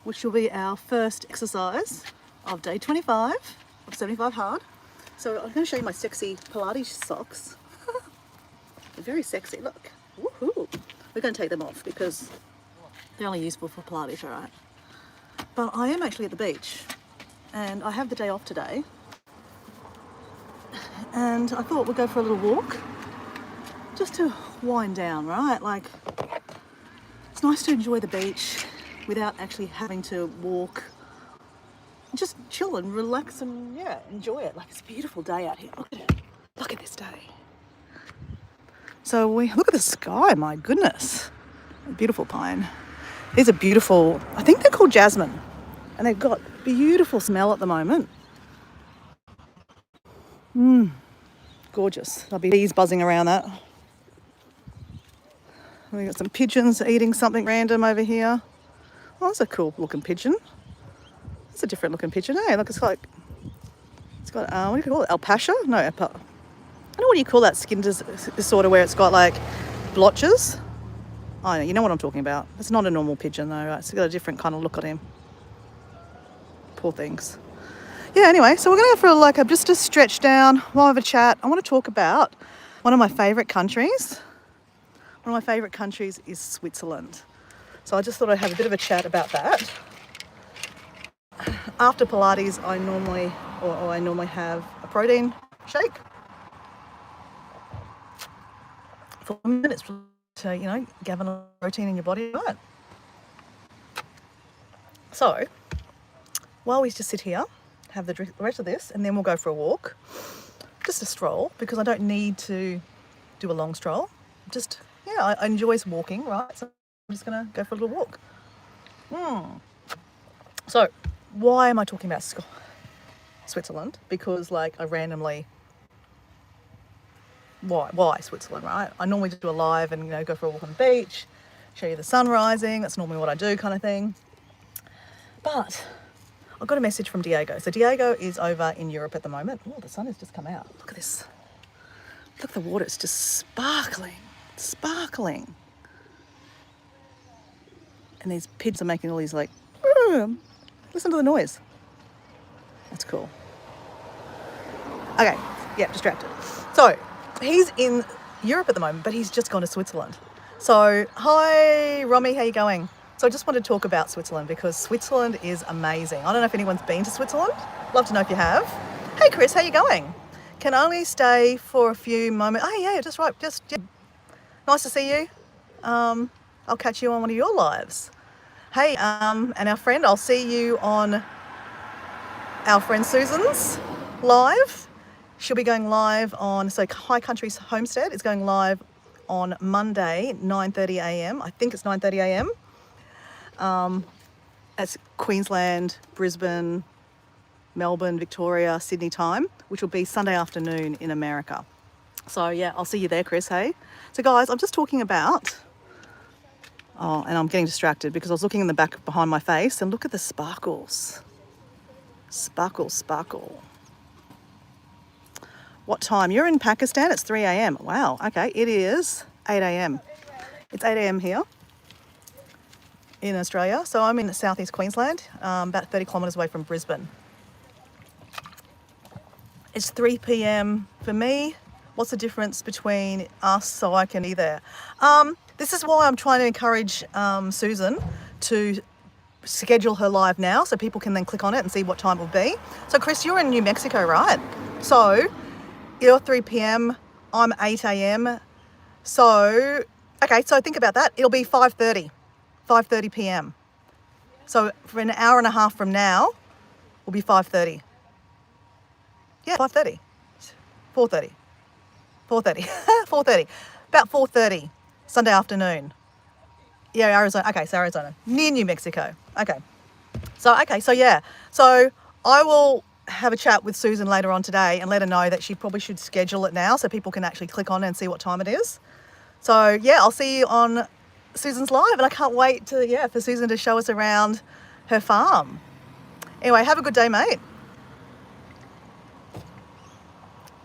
which will be our first exercise of day 25 of 75 hard. So I'm going to show you my sexy Pilates socks. They're very sexy, look. Woohoo! We're going to take them off because they're only useful for Pilates, all right? But I am actually at the beach and I have the day off today. And I thought we'd go for a little walk just to wind down, right? Like, it's nice to enjoy the beach without actually having to walk. Just chill and relax and, yeah, enjoy it. Like, it's a beautiful day out here. Look at it. Look at this day. So we look at the sky, my goodness. A beautiful pine. These are beautiful, I think they're called jasmine. And they've got beautiful smell at the moment. Gorgeous. There'll be bees buzzing around that. We got some pigeons eating something random over here. Oh, that's a cool looking pigeon. That's a different looking pigeon. Hey, look, it's got what do you call it? Alpaca? No, I don't know what do you call that skin disorder where it's got like blotches. Oh, you know what I'm talking about. It's not a normal pigeon though, right? It's got a different kind of look on him. Poor things. Yeah, anyway, so we're going to go for just a stretch down while I have a chat. I want to talk about one of my favourite countries. One of my favourite countries is Switzerland. So I just thought I'd have a bit of a chat about that. After Pilates, I normally have a protein shake. 4 minutes to, gather a protein in your body, right? So, while we just sit here, have the rest of this, and then we'll go for a walk. Just a stroll, because I don't need to do a long stroll. I enjoy walking, right? So I'm just going to go for a little walk. So, why am I talking about Switzerland? Because, I randomly... Why Switzerland, right? I normally just do a live and, go for a walk on the beach, show you the sun rising. That's normally what I do, kind of thing. But I got a message from Diego. So Diego is over in Europe at the moment. Oh, the sun has just come out. Look at this. Look at the water. It's just sparkling. Sparkling. And these pigs are making all these listen to the noise. That's cool. Okay. Yeah, distracted. So he's in Europe at the moment, but he's just gone to Switzerland. So, hi, Romy, how you going? So I just wanted to talk about Switzerland because Switzerland is amazing. I don't know if anyone's been to Switzerland. Love to know if you have. Hey, Chris, how you going? Can only stay for a few moments. Oh, yeah, just right. Yeah. Nice to see you. I'll catch you on one of your lives. Hey, and our friend, I'll see you on our friend Susan's live. She'll be going live on, High Country's Homestead is going live on Monday, 9:30 a.m. I think it's 9:30 a.m. That's Queensland, Brisbane, Melbourne, Victoria, Sydney time, which will be Sunday afternoon in America. So yeah, I'll see you there, Chris, hey? So guys, I'm just talking about, and I'm getting distracted because I was looking in the back behind my face and look at the sparkles. Sparkle, sparkle. What time? You're in Pakistan, it's 3 a.m. Wow, okay, it is 8 a.m. It's 8 a.m. here in Australia. So I'm in southeast Queensland, about 30 kilometres away from Brisbane. It's 3 p.m. for me. What's the difference between us so I can be there? This is why I'm trying to encourage Susan to schedule her live now so people can then click on it and see what time it will be. So Chris, you're in New Mexico, right? So you're 3 p.m, I'm 8 a.m. So, okay, so think about that. It'll be 5:30 p.m. So for an hour and a half from now, will be 5:30. Yeah, 5:30. 4:30. 4:30. 4:30. About 4:30, Sunday afternoon. Yeah, Arizona. Okay, so Arizona. Near New Mexico. Okay. So yeah. So I will have a chat with Susan later on today and let her know that she probably should schedule it now so people can actually click on it and see what time it is. So yeah, I'll see you on Susan's live and I can't wait for Susan to show us around her farm. Anyway, have a good day, mate.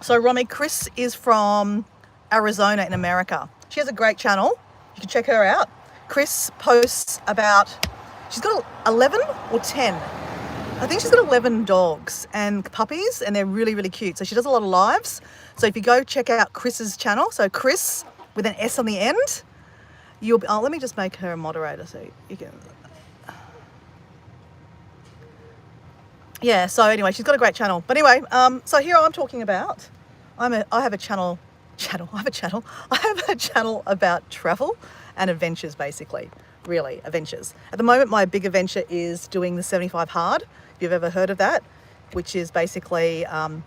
So Romy, Chris is from Arizona in America. She has a great channel. You can check her out. Chris posts about She's got 11 or 10. I think she's got 11 dogs and puppies, and they're really, really cute. So she does a lot of lives. So if you go check out Chris's channel, so Chris with an S on the end, you'll be, let me just make her a moderator so you can. Yeah, so anyway, she's got a great channel. But anyway, so here I'm talking about, I have a channel about travel and adventures, basically. Really, adventures. At the moment, my big adventure is doing the 75 hard, if you've ever heard of that, which is basically a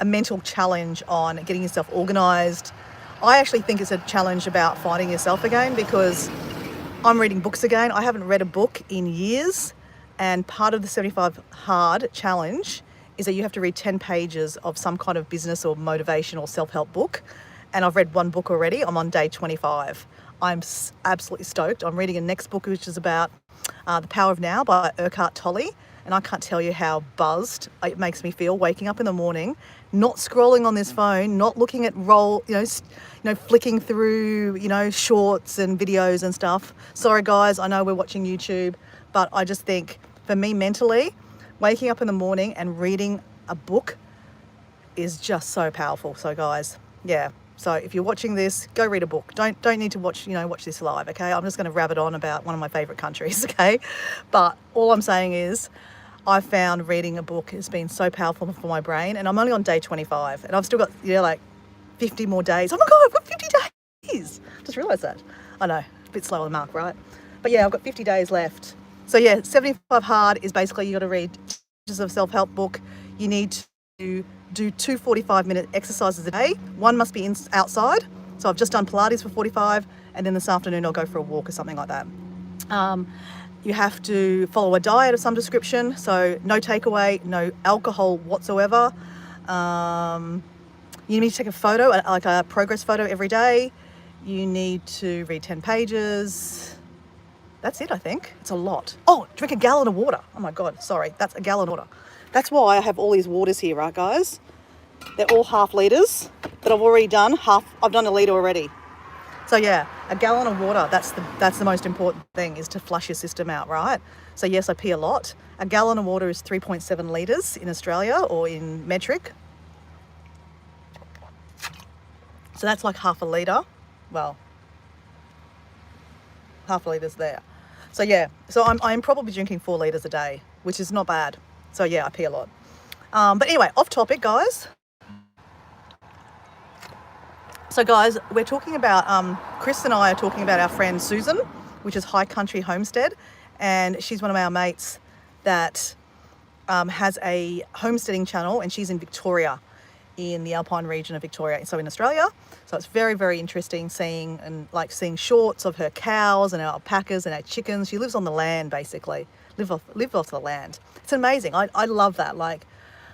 mental challenge on getting yourself organized. I actually think it's a challenge about finding yourself again, because I'm reading books again. I haven't read a book in years, and part of the 75 hard challenge is that you have to read 10 pages of some kind of business or motivational self-help book. And I've read one book already. I'm on day 25. I'm absolutely stoked. I'm reading a next book, which is about The Power of Now by Eckhart Tolle. And I can't tell you how buzzed it makes me feel waking up in the morning, not scrolling on this phone, not looking at flicking through, shorts and videos and stuff. Sorry guys, I know we're watching YouTube, but I just think for me mentally, waking up in the morning and reading a book is just so powerful. So guys, yeah. So if you're watching this, go read a book. Don't need to watch this live, okay? I'm just going to rabbit on about one of my favorite countries, okay? But all I'm saying is I found reading a book has been so powerful for my brain, and I'm only on day 25, and I've still got, 50 more days. Oh my God, I've got 50 days. Just realised that. I know, a bit slow on the mark, right? But yeah, I've got 50 days left. So yeah, 75 hard is basically you got to read pages of self-help book. You need to do 2 45-minute exercises a day. One must be outside. So I've just done Pilates for 45, and then this afternoon I'll go for a walk or something like that. You have to follow a diet of some description. So no takeaway, no alcohol whatsoever. You need to take a photo, like a progress photo every day. You need to read 10 pages. That's it, I think. It's a lot. Oh, drink a gallon of water. Oh my God, sorry. That's a gallon of water. That's why I have all these waters here, right, guys? They're all half litres that I've already done. I've done a litre already. So yeah, a gallon of water, that's the most important thing, is to flush your system out, right? So yes, I pee a lot. A gallon of water is 3.7 litres in Australia, or in metric. So that's like half a litre. Well, half a litre's there. So yeah, so I'm probably drinking 4 litres a day, which is not bad. So yeah, I pee a lot. But anyway, off topic, guys. So guys, we're talking about, Chris and I are talking about our friend Susan, which is High Country Homestead. And she's one of our mates that has a homesteading channel, and she's in Victoria, in the Alpine region of Victoria, so in Australia. So it's very, very interesting seeing shorts of her cows and our alpacas and our chickens. She lives on the land, basically, live off the land. It's amazing. I love that.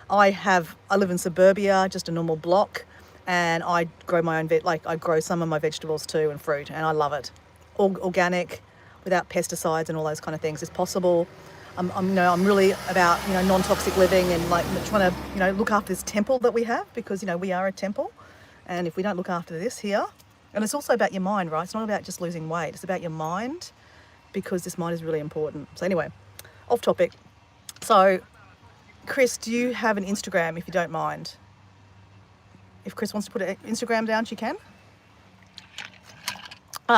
I live in suburbia, just a normal block, and I grow my own I grow some of my vegetables too, and fruit, and I love it. Organic, without pesticides and all those kind of things is possible. I'm really about non-toxic living, and trying to look after this temple that we have, because we are a temple, and if we don't look after this here, and it's also about your mind, right? It's not about just losing weight. It's about your mind, because this mind is really important. So anyway, off topic. So Chris, do you have an Instagram, if you don't mind? If Chris wants to put an Instagram down, she can.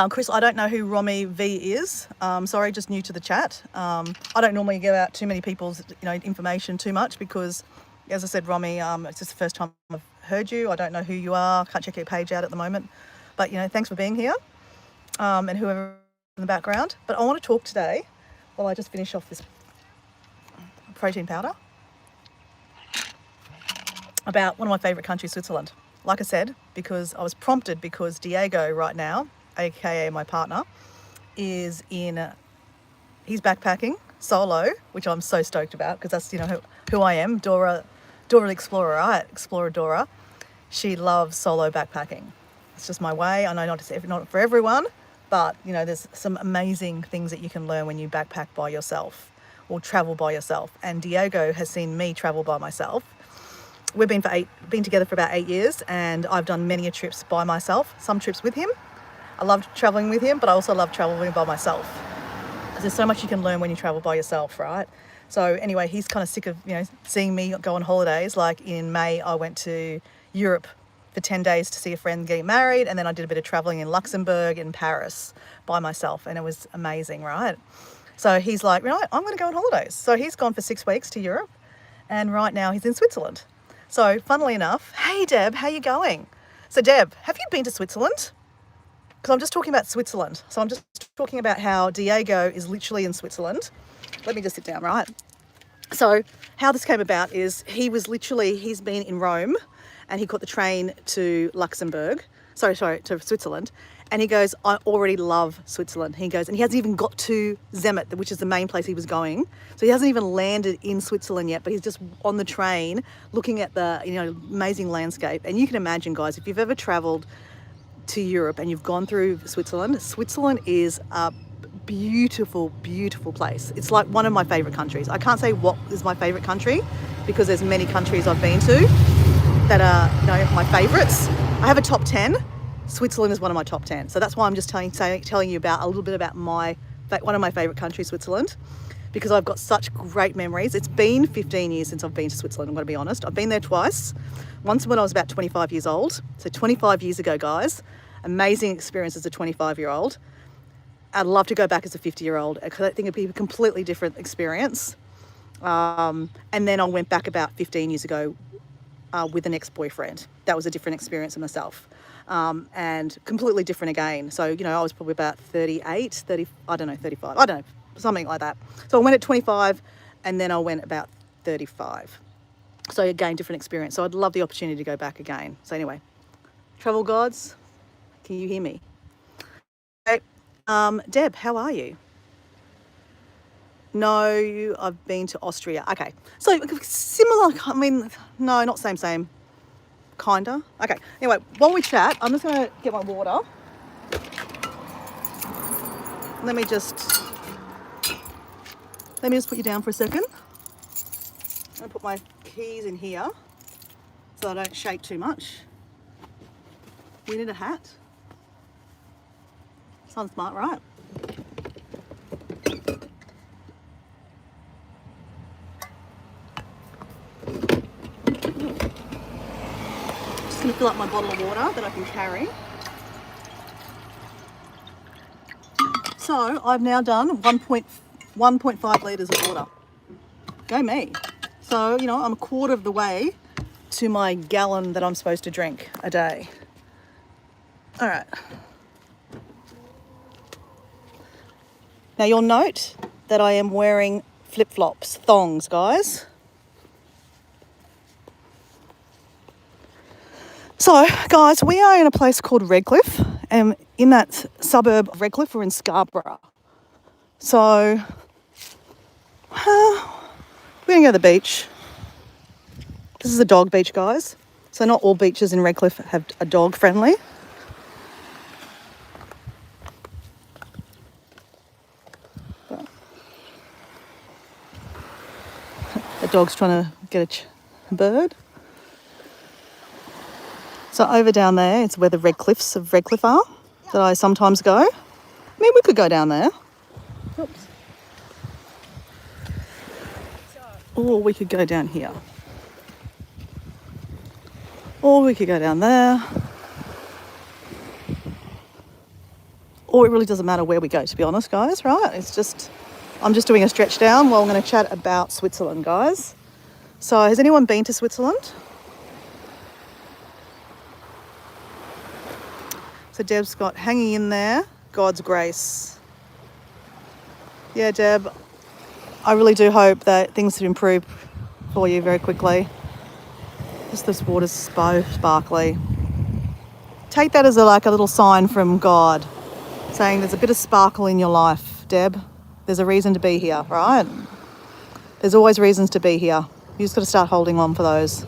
Chris, I don't know who Romy V is. Sorry, just new to the chat. I don't normally give out too many people's information too much, because, as I said, Romy, it's just the first time I've heard you. I don't know who you are. Can't check your page out at the moment. But thanks for being here, and whoever in the background. But I want to talk today, while I just finish off this protein powder, about one of my favourite countries, Switzerland. Like I said, because I was prompted, because Diego right now, aka my partner, he's backpacking solo, which I'm so stoked about, because that's who I am. Dora the Explorer, right? Explorer Dora. She loves solo backpacking. It's just my way. I know not for everyone, but there's some amazing things that you can learn when you backpack by yourself or travel by yourself. And Diego has seen me travel by myself. We've been together for about 8 years, and I've done many trips by myself, some trips with him. I loved traveling with him, but I also love traveling by myself. There's so much you can learn when you travel by yourself, right? So anyway, he's kind of sick of, seeing me go on holidays. Like in May, I went to Europe for 10 days to see a friend getting married. And then I did a bit of traveling in Luxembourg and Paris by myself. And it was amazing, right? So he's like, I'm going to go on holidays. So he's gone for 6 weeks to Europe. And right now he's in Switzerland. So funnily enough, hey, Deb, how you going? So Deb, have you been to Switzerland? Because I'm just talking about Switzerland. So I'm just talking about how Diego is literally in Switzerland. Let me just sit down, right? So how this came about is he's been in Rome and he caught the train to to Switzerland. And he goes, I already love Switzerland. He goes, and he hasn't even got to Zermatt, which is the main place he was going. So he hasn't even landed in Switzerland yet, but he's just on the train looking at the, amazing landscape. And you can imagine, guys, if you've ever traveled to Europe and you've gone through Switzerland is a beautiful, beautiful place. It's like one of my favorite countries. I can't say what is my favorite country because there's many countries I've been to that are, my favorites. I have a top 10. Switzerland is one of my top 10. So that's why I'm just telling you about a little bit about one of my favorite countries, Switzerland, because I've got such great memories. It's been 15 years since I've been to Switzerland, I'm going to be honest. I've been there twice. Once when I was about 25 years old. So 25 years ago, guys. Amazing experience as a 25-year-old. I'd love to go back as a 50-year-old because I think it'd be a completely different experience. And then I went back about 15 years ago with an ex-boyfriend. That was a different experience for myself. And completely different again. So, I was probably about 35, something like that. So I went at 25 and then I went about 35. So again, different experience. So I'd love the opportunity to go back again. So anyway, travel gods, can you hear me? Okay. Deb, how are you? No, I've been to Austria. Okay. So similar, no, not same. Kinda. Okay. Anyway, while we chat, I'm just going to get my water. Let me just put you down for a second. I'm going to put my keys in here so I don't shake too much. We need a hat. Sounds smart, right? Just going to fill up my bottle of water that I can carry. So I've now done 1.5 litres of water. Go me. So, I'm a quarter of the way to my gallon that I'm supposed to drink a day. All right. Now you'll note that I am wearing flip-flops, thongs, guys. So, guys, we are in a place called Redcliffe, and in that suburb of Redcliffe, we're in Scarborough. So, we're going to go to the beach. This is a dog beach, guys. So not all beaches in Redcliffe are dog friendly. The dog's trying to get a bird. So over down there, it's where the Red Cliffs of Redcliffe are, that I sometimes go. I mean, we could go down there. Oops. Or we could go down here. Or we could go down there. Or it really doesn't matter where we go, to be honest, guys, right? I'm just doing a stretch down while I'm going to chat about Switzerland, guys. So has anyone been to Switzerland? So Deb's got hanging in there, God's grace. Yeah, Deb, I really do hope that things improve for you very quickly. Just this water's so sparkly. Take that as a little sign from God, saying there's a bit of sparkle in your life, Deb. There's a reason to be here, right? There's always reasons to be here. You just got to start holding on for those.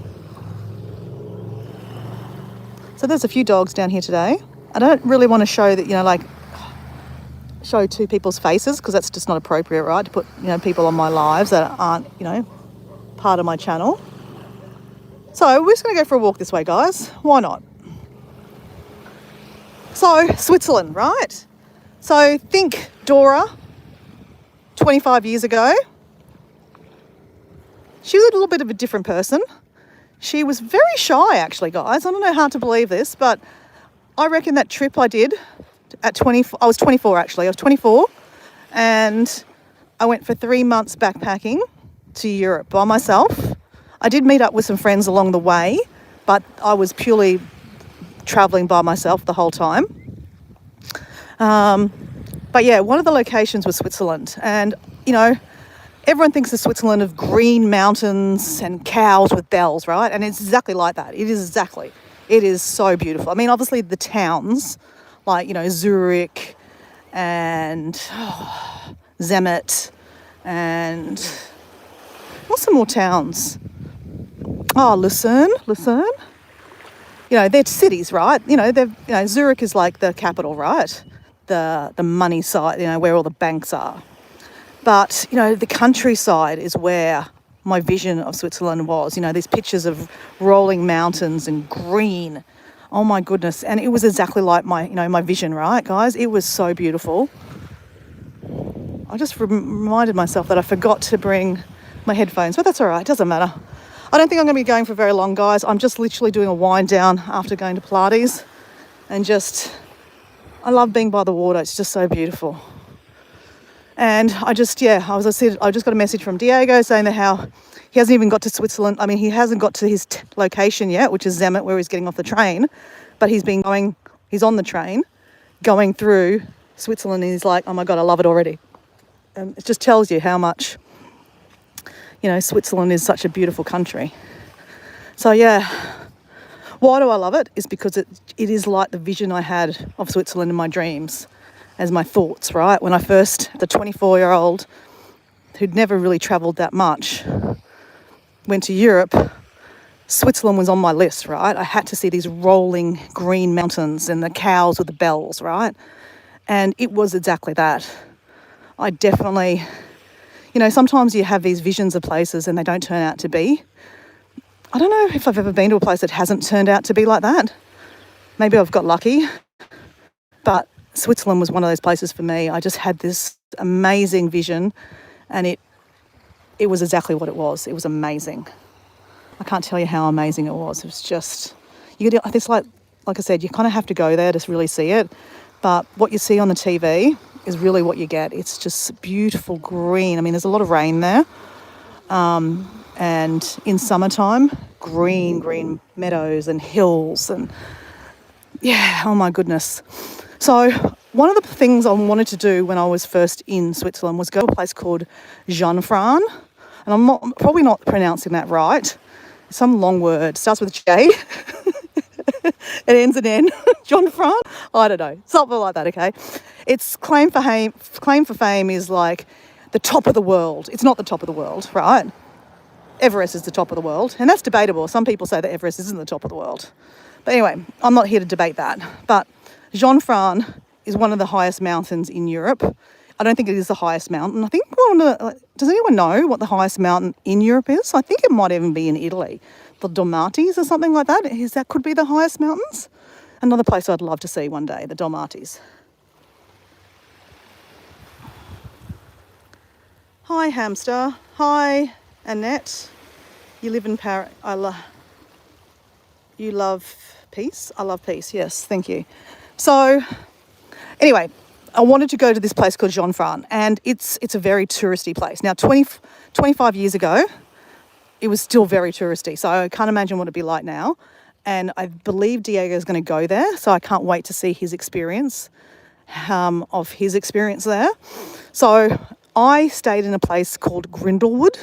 So there's a few dogs down here today. I don't really want to show that, show two people's faces, because that's just not appropriate, right? To put, people on my lives that aren't, part of my channel. So we're just going to go for a walk this way, guys. Why not? So Switzerland, right? So think Dora, 25 years ago, she was a little bit of a different person. She was very shy, actually, guys. I don't know how to believe this, but I reckon that trip I did at 24, I was 24 actually, I was 24, and I went for 3 months backpacking to Europe by myself. I did meet up with some friends along the way, but I was purely traveling by myself the whole time. But yeah, one of the locations was Switzerland, and you know, everyone thinks of Switzerland of green mountains and cows with bells, right? And it's exactly like that. It is exactly. It is so beautiful. I mean, obviously the towns, like, you know, Zurich and Zermatt and what's some more towns? Oh, Lucerne. You know, they're cities, right? You know, Zurich is like the capital, right? The money side, you know, where all the banks are. But, you know, the countryside is where my vision of Switzerland was. You know, these pictures of rolling mountains and green. Oh my goodness. And it was exactly like my vision, right, guys? It was so beautiful. I just reminded myself that I forgot to bring my headphones, but that's all right. It doesn't matter. I don't think I'm going to be going for very long, guys. I'm just literally doing a wind down after going to Pilates, and I love being by the water. It's just so beautiful. And I just got a message from Diego saying that how he hasn't even got to Switzerland. I mean, he hasn't got to his location yet, which is Zermatt, where he's getting off the train, but he's on the train going through Switzerland, and he's like, oh my God, I love it already. And it just tells you how much, you know, Switzerland is such a beautiful country. So yeah, why do I love it? Is because it is like the vision I had of Switzerland in my dreams, as my thoughts, right? When I first, the 24-year-old who'd never really travelled that much, went to Europe, Switzerland was on my list, right? I had to see these rolling green mountains and the cows with the bells, right? And it was exactly that. I definitely, you know, sometimes you have these visions of places and they don't turn out to be. I don't know if I've ever been to a place that hasn't turned out to be like that. Maybe I've got lucky, but Switzerland was one of those places for me. I just had this amazing vision, and it was exactly what it was. It was amazing. I can't tell you how amazing it was. It was just, it's like I said, you kind of have to go there to really see it. But what you see on the TV is really what you get. It's just beautiful green. I mean, there's a lot of rain there. And in summertime, green meadows and hills, and yeah, oh my goodness. So one of the things I wanted to do when I was first in Switzerland was go to a place called Jonfran. And I'm probably not pronouncing that right. Some long word, starts with a J. It ends in N. Jonfran? I don't know. Something like that, okay? Its claim for fame is like the top of the world. It's not the top of the world, right? Everest is the top of the world, and that's debatable. Some people say that Everest isn't the top of the world. But anyway, I'm not here to debate that. But Jonfran is one of the highest mountains in Europe. I don't think it is the highest mountain. I think does anyone know what the highest mountain in Europe is? I think it might even be in Italy. The Dolomiti or something like that. That could be the highest mountains. Another place I'd love to see one day, the Dolomiti. Hi, hamster. Hi, Annette. You live in Paris. You love peace? I love peace. Yes, thank you. So, anyway, I wanted to go to this place called Jonfran, and it's a very touristy place. Now, 25 years ago, it was still very touristy, so I can't imagine what it'd be like now. And I believe Diego's going to go there, so I can't wait to see his experience of his experience there. So I stayed in a place called Grindelwald,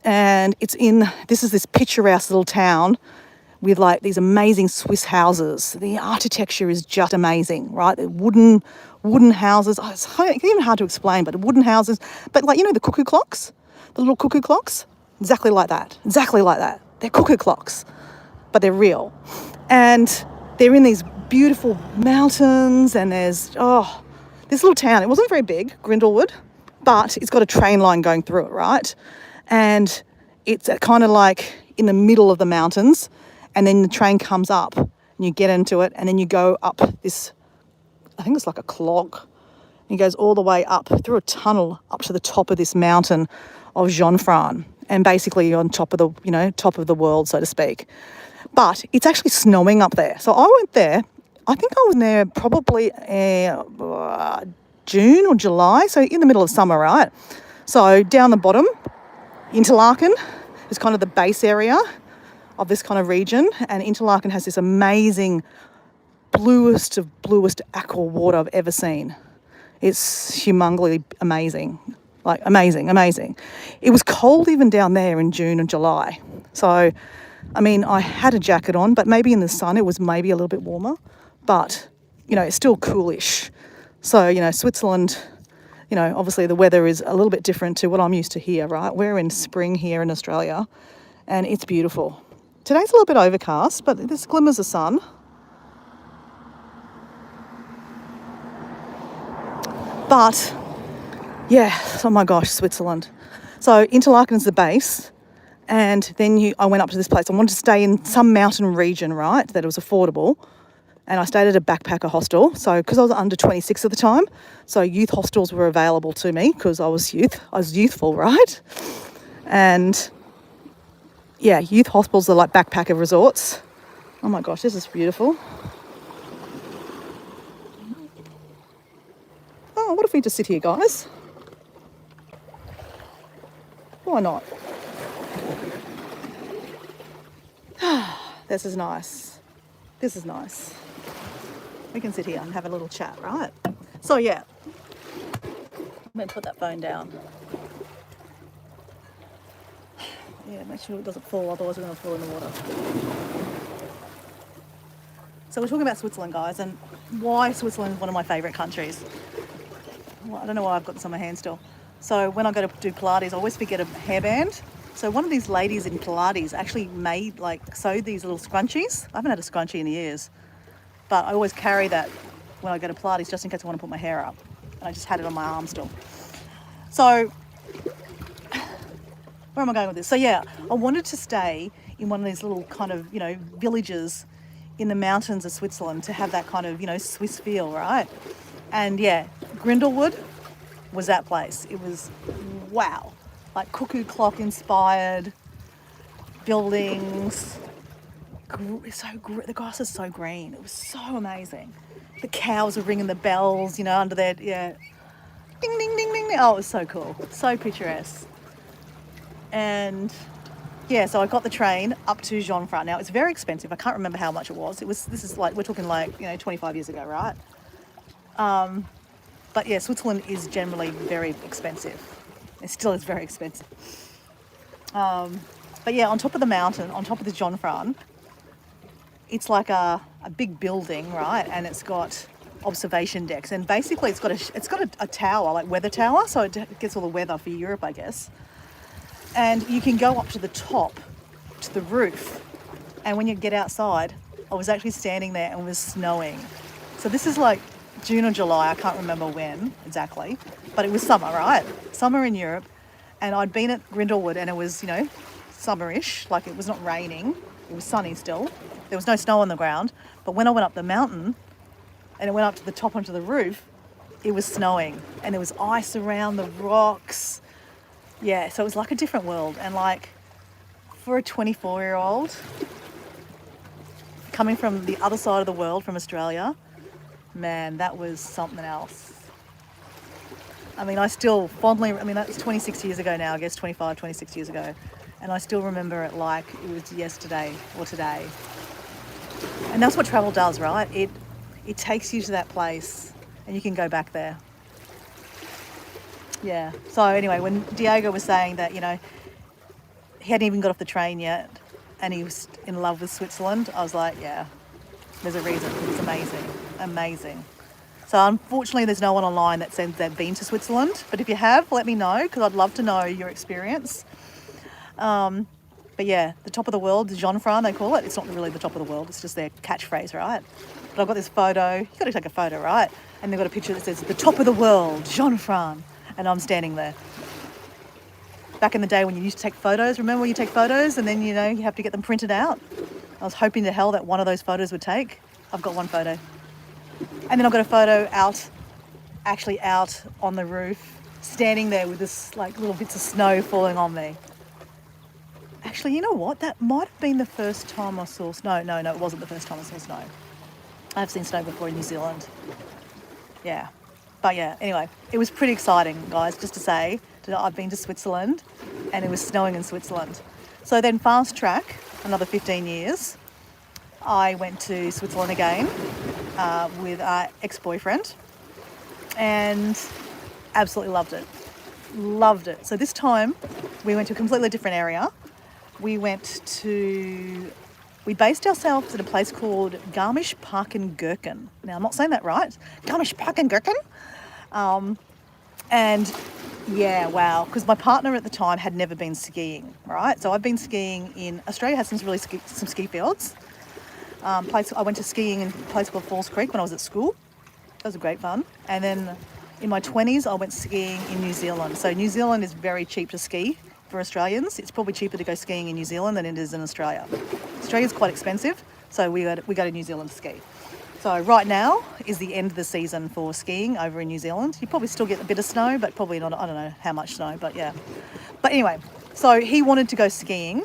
and this is this picturesque little town with like these amazing Swiss houses. The architecture is just amazing, right? The wooden houses. Oh, it's even hard to explain, but wooden houses. But like, you know, the cuckoo clocks, the little cuckoo clocks, exactly like that. They're cuckoo clocks, but they're real. And they're in these beautiful mountains, and there's, this little town. It wasn't very big, Grindelwald, but it's got a train line going through it, right? And it's kind of like in the middle of the mountains, and then the train comes up and you get into it, and then you go up this, I think it's like a clog, He goes all the way up through a tunnel up to the top of this mountain of Jonfran, and basically on top of the, top of the world, so to speak. But it's actually snowing up there. So I went there. I think I was there probably June or July, so in the middle of summer, right? So down the bottom, Interlaken is kind of the base area of this kind of region, and Interlaken has this amazing bluest of bluest aqua water I've ever seen. It's humongously amazing, like amazing. It was cold even down there in June and July. So, I mean, I had a jacket on, but maybe in the sun it was maybe a little bit warmer, but, it's still coolish. So, Switzerland, obviously the weather is a little bit different to what I'm used to here, right? We're in spring here in Australia, and it's beautiful. Today's a little bit overcast, but there's glimmers of sun. But, yeah, oh my gosh, Switzerland. So Interlaken's the base, and then I went up to this place. I wanted to stay in some mountain region, right, that it was affordable. And I stayed at a backpacker hostel. So, because I was under 26 at the time, so youth hostels were available to me because I was youthful, right? And yeah, youth hostels are like backpacker resorts. Oh my gosh, this is beautiful. Oh, what if we just sit here, guys? Why not? This is nice. We can sit here and have a little chat, right? So yeah, I'm going to put that phone down. Yeah, make sure it doesn't fall, otherwise we're going to fall in the water. So we're talking about Switzerland, guys, and why Switzerland is one of my favourite countries. Well, I don't know why I've got this on my hand still. So when I go to do Pilates, I always forget a hairband. So one of these ladies in Pilates actually sewed these little scrunchies. I haven't had a scrunchie in years, but I always carry that when I go to Pilates just in case I want to put my hair up. And I just had it on my arm still. So where am I going with this? So yeah, I wanted to stay in one of these little kind of, villages in the mountains of Switzerland to have that kind of, Swiss feel, right? And yeah, Grindelwald was that place. It was, wow, like cuckoo clock inspired buildings. The grass is so green. It was so amazing. The cows were ringing the bells, under there, yeah. Ding, ding, ding, ding, ding. Oh, it was so cool. So picturesque. And yeah, so I got the train up to Jonfran. Now, it's very expensive. I can't remember how much it was. We're talking 25 years ago, right? But yeah, Switzerland is generally very expensive. It still is very expensive. But yeah, on top of the mountain, on top of the Jonfran, it's like a big building, right? And it's got observation decks. And basically it's got a tower, like weather tower. So it gets all the weather for Europe, I guess. And you can go up to the top, to the roof. And when you get outside, I was actually standing there and it was snowing. So this is like June or July, I can't remember when exactly, but it was summer, right? Summer in Europe. And I'd been at Grindelwald and it was, summerish, like it was not raining. It was sunny still. There was no snow on the ground. But when I went up the mountain and it went up to the top onto the roof, it was snowing and there was ice around the rocks. Yeah, so it was like a different world. And like for a 24-year-old coming from the other side of the world, from Australia, man, that was something else. I mean, that's 26 years ago now, I guess 26 years ago. And I still remember it like it was yesterday or today. And that's what travel does, right? It takes you to that place and you can go back there. Yeah. So anyway, when Diego was saying that, he hadn't even got off the train yet and he was in love with Switzerland, I was like, yeah, there's a reason. It's amazing. So unfortunately, there's no one online that says they've been to Switzerland. But if you have, let me know because I'd love to know your experience. But yeah, the top of the world, Jonfran, they call it. It's not really the top of the world. It's just their catchphrase, right? But I've got this photo. You've got to take a photo, right? And they've got a picture that says, the top of the world, Jonfran. And I'm standing there. Back in the day when you used to take photos, remember when you take photos and then, you have to get them printed out? I was hoping to hell that one of those photos would take. I've got one photo. And then I've got a photo out actually out on the roof, standing there with this like little bits of snow falling on me. Actually, you know what? That might have been the first time I saw snow. No, it wasn't the first time I saw snow. I've seen snow before in New Zealand. Yeah. But yeah, anyway, it was pretty exciting, guys, just to say that I've been to Switzerland and it was snowing in Switzerland. So then fast track, another 15 years, I went to Switzerland again with our ex-boyfriend and absolutely loved it. Loved it. So this time we went to a completely different area. We based ourselves at a place called Garmisch-Partenkirchen. Now, I'm not saying that right. Garmisch-Partenkirchen. And yeah, wow, because my partner at the time had never been skiing, right? So I've been skiing in Australia, has some ski fields. I went to skiing in a place called Falls Creek when I was at school. That was great fun. And then in my 20s, I went skiing in New Zealand. So New Zealand is very cheap to ski for Australians. It's probably cheaper to go skiing in New Zealand than it is in Australia. Australia's quite expensive, so we go to New Zealand to ski. So right now is the end of the season for skiing over in New Zealand. You probably still get a bit of snow, but probably not, I don't know how much snow, but yeah. But anyway, so he wanted to go skiing,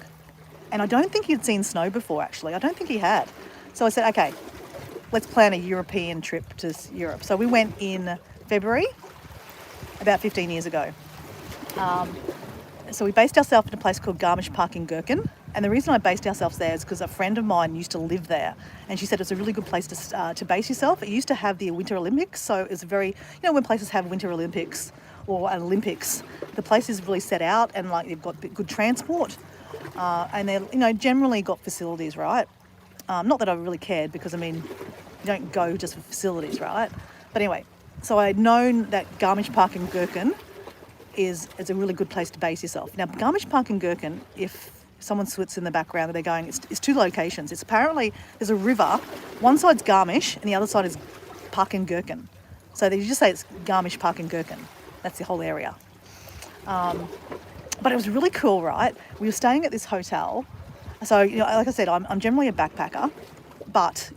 and I don't think he'd seen snow before, actually. I don't think he had. So I said, okay, let's plan a European trip to Europe. So we went in February, about 15 years ago. So we based ourselves in a place called Garmisch-Partenkirchen. And the reason I based ourselves there is because a friend of mine used to live there. And she said it's a really good place to base yourself. It used to have the Winter Olympics. So it's when places have Winter Olympics or an Olympics, the place is really set out and like they've got good transport. And they're, generally got facilities, right? Not that I really cared because, you don't go just for facilities, right? But anyway, so I'd known that Garmisch-Partenkirchen is a really good place to base yourself. Now, Garmisch-Partenkirchen, if someone sits in the background, they're going, it's two locations. It's apparently, there's a river, one side's Garmisch and the other side is Partenkirchen. So you just say it's Garmisch-Partenkirchen. That's the whole area. But it was really cool, right? We were staying at this hotel. So, like I said, I'm generally a backpacker. But,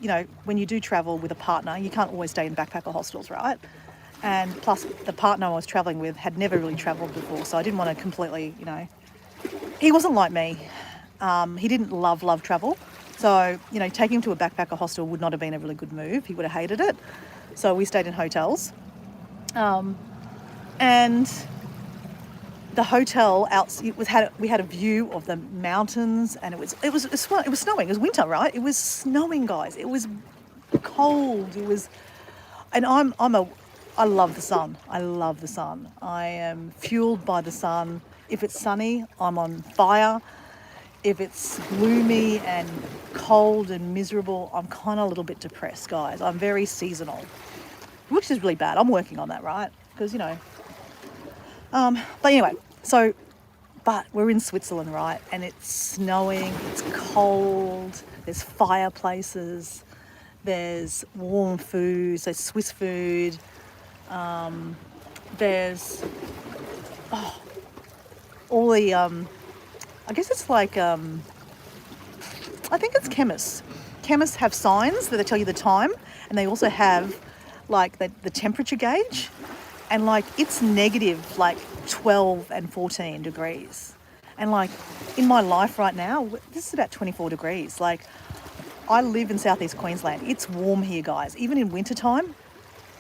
when you do travel with a partner, you can't always stay in backpacker hostels, right? And plus, the partner I was travelling with had never really travelled before, so I didn't want to completely, he wasn't like me. He didn't love travel. So, taking him to a backpacker hostel would not have been a really good move. He would have hated it. So we stayed in hotels. And the hotel we had a view of the mountains, and it was snowing. It was winter, right? It was snowing, guys. It was cold. And I love the sun. I love the sun. I am fueled by the sun. If it's sunny, I'm on fire. If it's gloomy and cold and miserable, I'm kind of a little bit depressed, guys. I'm very seasonal, which is really bad. I'm working on that, right? Because, but anyway, but we're in Switzerland, right? And it's snowing, it's cold, there's fireplaces, there's warm foods, there's Swiss food, there's all the, I guess it's like, I think it's chemists. Chemists have signs that they tell you the time, and they also have like the temperature gauge, and like it's negative like 12 and 14 degrees. And like in my life right now, this is about 24 degrees. Like I live in southeast Queensland. It's warm here, guys. Even in wintertime,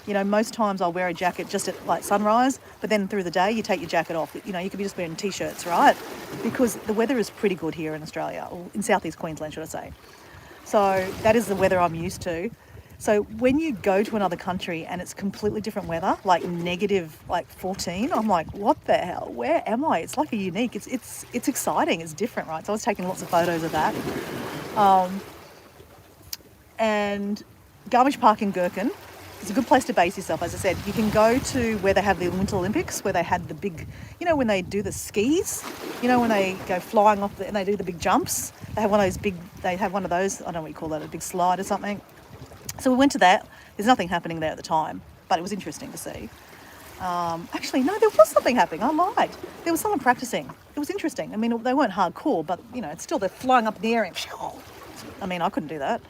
most times I'll wear a jacket just at like sunrise, but then through the day you take your jacket off. You could be just wearing t-shirts, right? Because the weather is pretty good here in Australia, or in southeast Queensland, should I say. So that is the weather I'm used to. So when you go to another country and it's completely different weather, like negative like 14, I'm like, what the hell? Where am I? It's like a unique, it's exciting, it's different, right? So I was taking lots of photos of that. And Garmisch-Partenkirchen is a good place to base yourself. As I said, you can go to where they have the Winter Olympics, where they had the big, when they do the skis, when they go flying off and they do the big jumps. They have one of those, I don't know what you call that, a big slide or something. So we went to that. There's nothing happening there at the time, but it was interesting to see. Actually, no, there was something happening. I lied. There was someone practicing. It was interesting. They weren't hardcore, but, it's still, they're flying up in the air and I couldn't do that.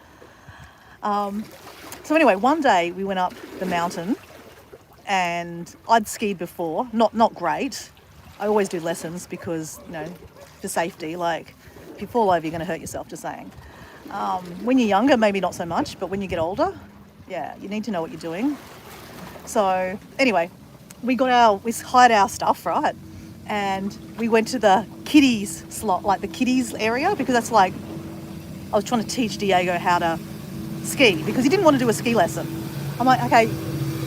So anyway, one day we went up the mountain and I'd skied before, not great. I always do lessons because, you know, for safety, like if you fall over, you're going to hurt yourself, just saying. When you're younger, maybe not so much, but when you get older, yeah, you need to know what you're doing. So anyway, we hired our stuff, right? And we went to the kiddies slot, like the kiddies area, because that's like, I was trying to teach Diego how to ski because he didn't want to do a ski lesson. I'm like, okay,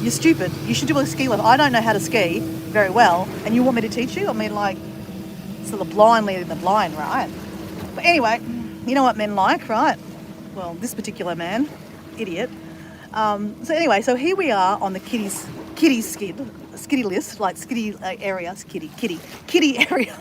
you're stupid. You should do a ski lesson. I don't know how to ski very well, and you want me to teach you? I mean, like, so the blind leading the blind, right? But anyway, you know what men like, right? Well, this particular man, idiot. So anyway, so here we are on the kiddies skiddy list, like skiddy area, kiddie area.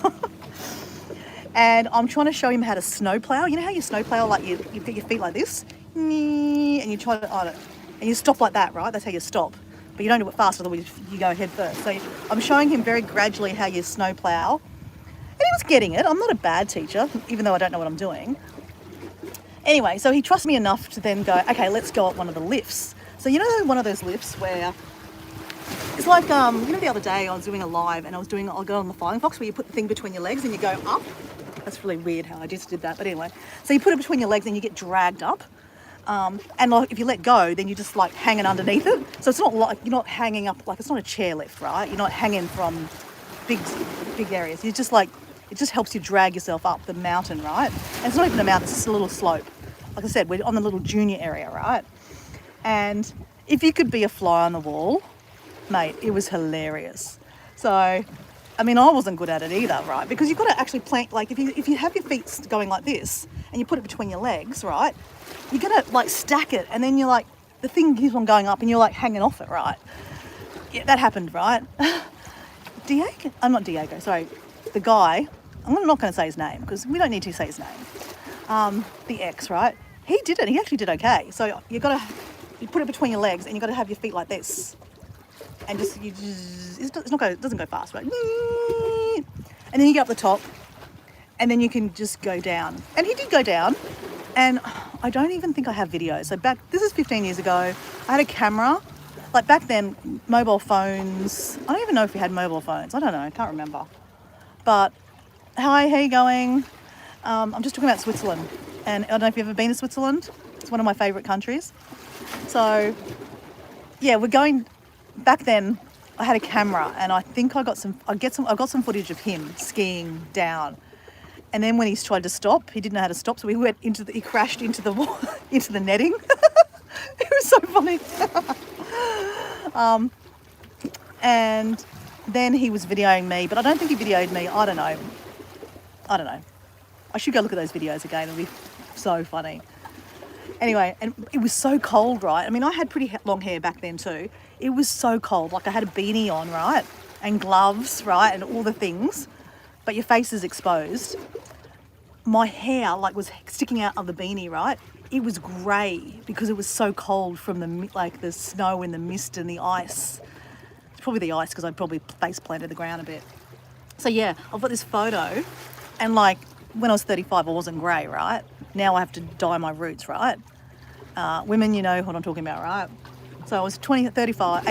And I'm trying to show him how to snowplow. You know how you snowplow, like you get your feet like this, and you try to, and you stop like that, right? That's how you stop. But you don't do it fast, otherwise you go head first. So I'm showing him very gradually how you snowplow. And he was getting it. I'm not a bad teacher, even though I don't know what I'm doing. Anyway, so he trusts me enough to then go, okay, let's go up one of the lifts. So you know one of those lifts where it's like, you know, the other day I was doing a live and I'll go on the Flying Fox where you put the thing between your legs and you go up. That's really weird how I just did that, but anyway. So you put it between your legs and you get dragged up. And like, if you let go, then you're just like hanging underneath it. So it's not like, you're not hanging up, like it's not a chairlift, right? You're not hanging from big areas. You're just like, it just helps you drag yourself up the mountain, right? And it's not even a mountain, it's just a little slope. Like I said, we're on the little junior area, right? And if you could be a fly on the wall, mate, it was hilarious. So, I mean, I wasn't good at it either, right? Because you've got to actually plant, like if you have your feet going like this and you put it between your legs, right? You're going to like stack it and then you're like, the thing keeps on going up and you're like hanging off it, right? Yeah, that happened, right? The guy, I'm not going to say his name because we don't need to say his name. The ex, right? He did it. He actually did okay. So you put it between your legs and you got to have your feet like this, and it doesn't go fast, right? And then you get up the top, and then you can just go down. And he did go down, and I don't even think I have videos. So this is 15 years ago. I had a camera. Like back then, mobile phones. I don't even know if we had mobile phones. I don't know. I can't remember. But hi, how you going? I'm just talking about Switzerland. And I don't know if you've ever been to Switzerland. It's one of my favourite countries. So, yeah, we're going. Back then, I had a camera, and I think I got some footage of him skiing down. And then when he tried to stop, he didn't know how to stop, so he crashed into the wall, into the netting. It was so funny. And then he was videoing me, but I don't think he videoed me. I don't know. I should go look at those videos again. It'll be so funny. Anyway, and it was so cold, right? I mean, I had pretty long hair back then too. It was so cold. Like I had a beanie on, right? And gloves, right? And all the things. But your face is exposed. My hair like was sticking out of the beanie, right? It was grey because it was so cold from the snow and the mist and the ice. It's probably the ice because I probably face planted the ground a bit. So yeah, I've got this photo, and like when I was 35, I wasn't grey, right? Now I have to dye my roots, right? Women, you know what I'm talking about, right? So I was 35.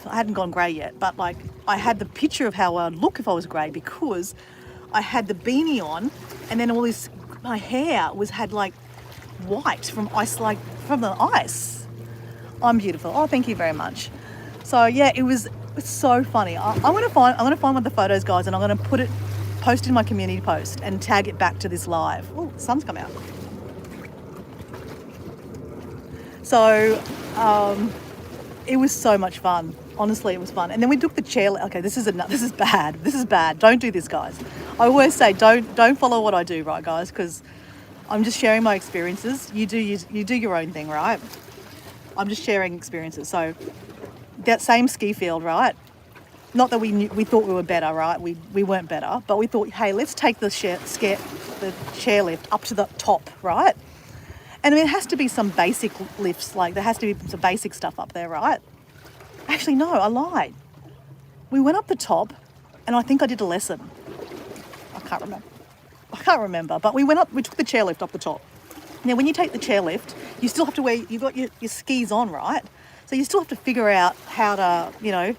I hadn't gone grey yet, but like I had the picture of how I'd look if I was grey because I had the beanie on, and then my hair had like white from ice, like from the ice. I'm beautiful. Oh, thank you very much. So yeah, it's so funny. I'm gonna find one of the photos, guys, and I'm gonna post in my community post and tag it back to this live. Oh, the sun's come out. So it was so much fun. Honestly, it was fun. And then we took the chair. Okay, this is bad. This is bad. Don't do this, guys. I always say don't follow what I do, right, guys? Because I'm just sharing my experiences. You do your own thing, right? I'm just sharing experiences. So that same ski field, right? Not that we thought we were better, right? We weren't better, but we thought, hey, let's take the chairlift up to the top, right? And I mean, it has to be some basic lifts, like there has to be some basic stuff up there, right? Actually, no, I lied. We went up the top, and I think I did a lesson. I can't remember, but we took the chairlift up the top. Now, when you take the chairlift, you still have to you've got your skis on, right? So you still have to figure out how to, you know,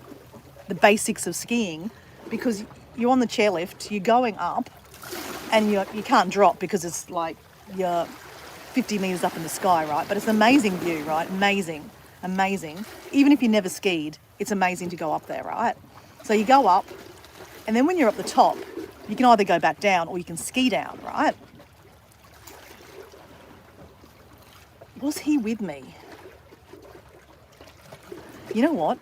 the basics of skiing, because you're on the chairlift, you're going up, and you can't drop because it's like you're 50 metres up in the sky, right? But it's an amazing view, right? Amazing, amazing. Even if you never skied, it's amazing to go up there, right? So you go up, and then when you're up the top, you can either go back down or you can ski down, right? Was he with me? You know what?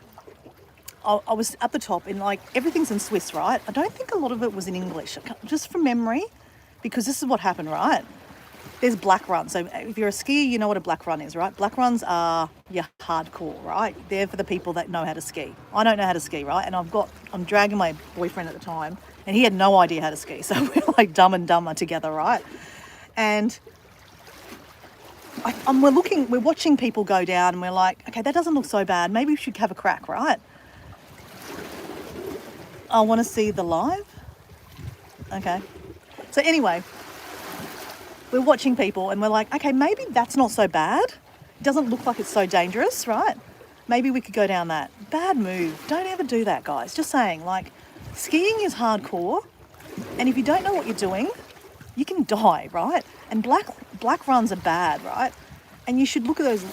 I was at the top, and like everything's in Swiss, right? I don't think a lot of it was in English, just from memory, because this is what happened, right? There's black runs. So if you're a skier, you know what a black run is, right? Black runs are your hardcore, right? They're for the people that know how to ski. I don't know how to ski, right? And I'm dragging my boyfriend at the time, and he had no idea how to ski. So we're like Dumb and Dumber together, right? And we're watching people go down, and we're like, okay, that doesn't look so bad. Maybe we should have a crack, right? I want to see the live. Okay. So anyway, we're watching people, and we're like, okay, maybe that's not so bad. It doesn't look like it's so dangerous, right? Maybe we could go down that. Bad move. Don't ever do that, guys. Just saying, like, skiing is hardcore, and if you don't know what you're doing, you can die, right? And black runs are bad, right? And you should look at those,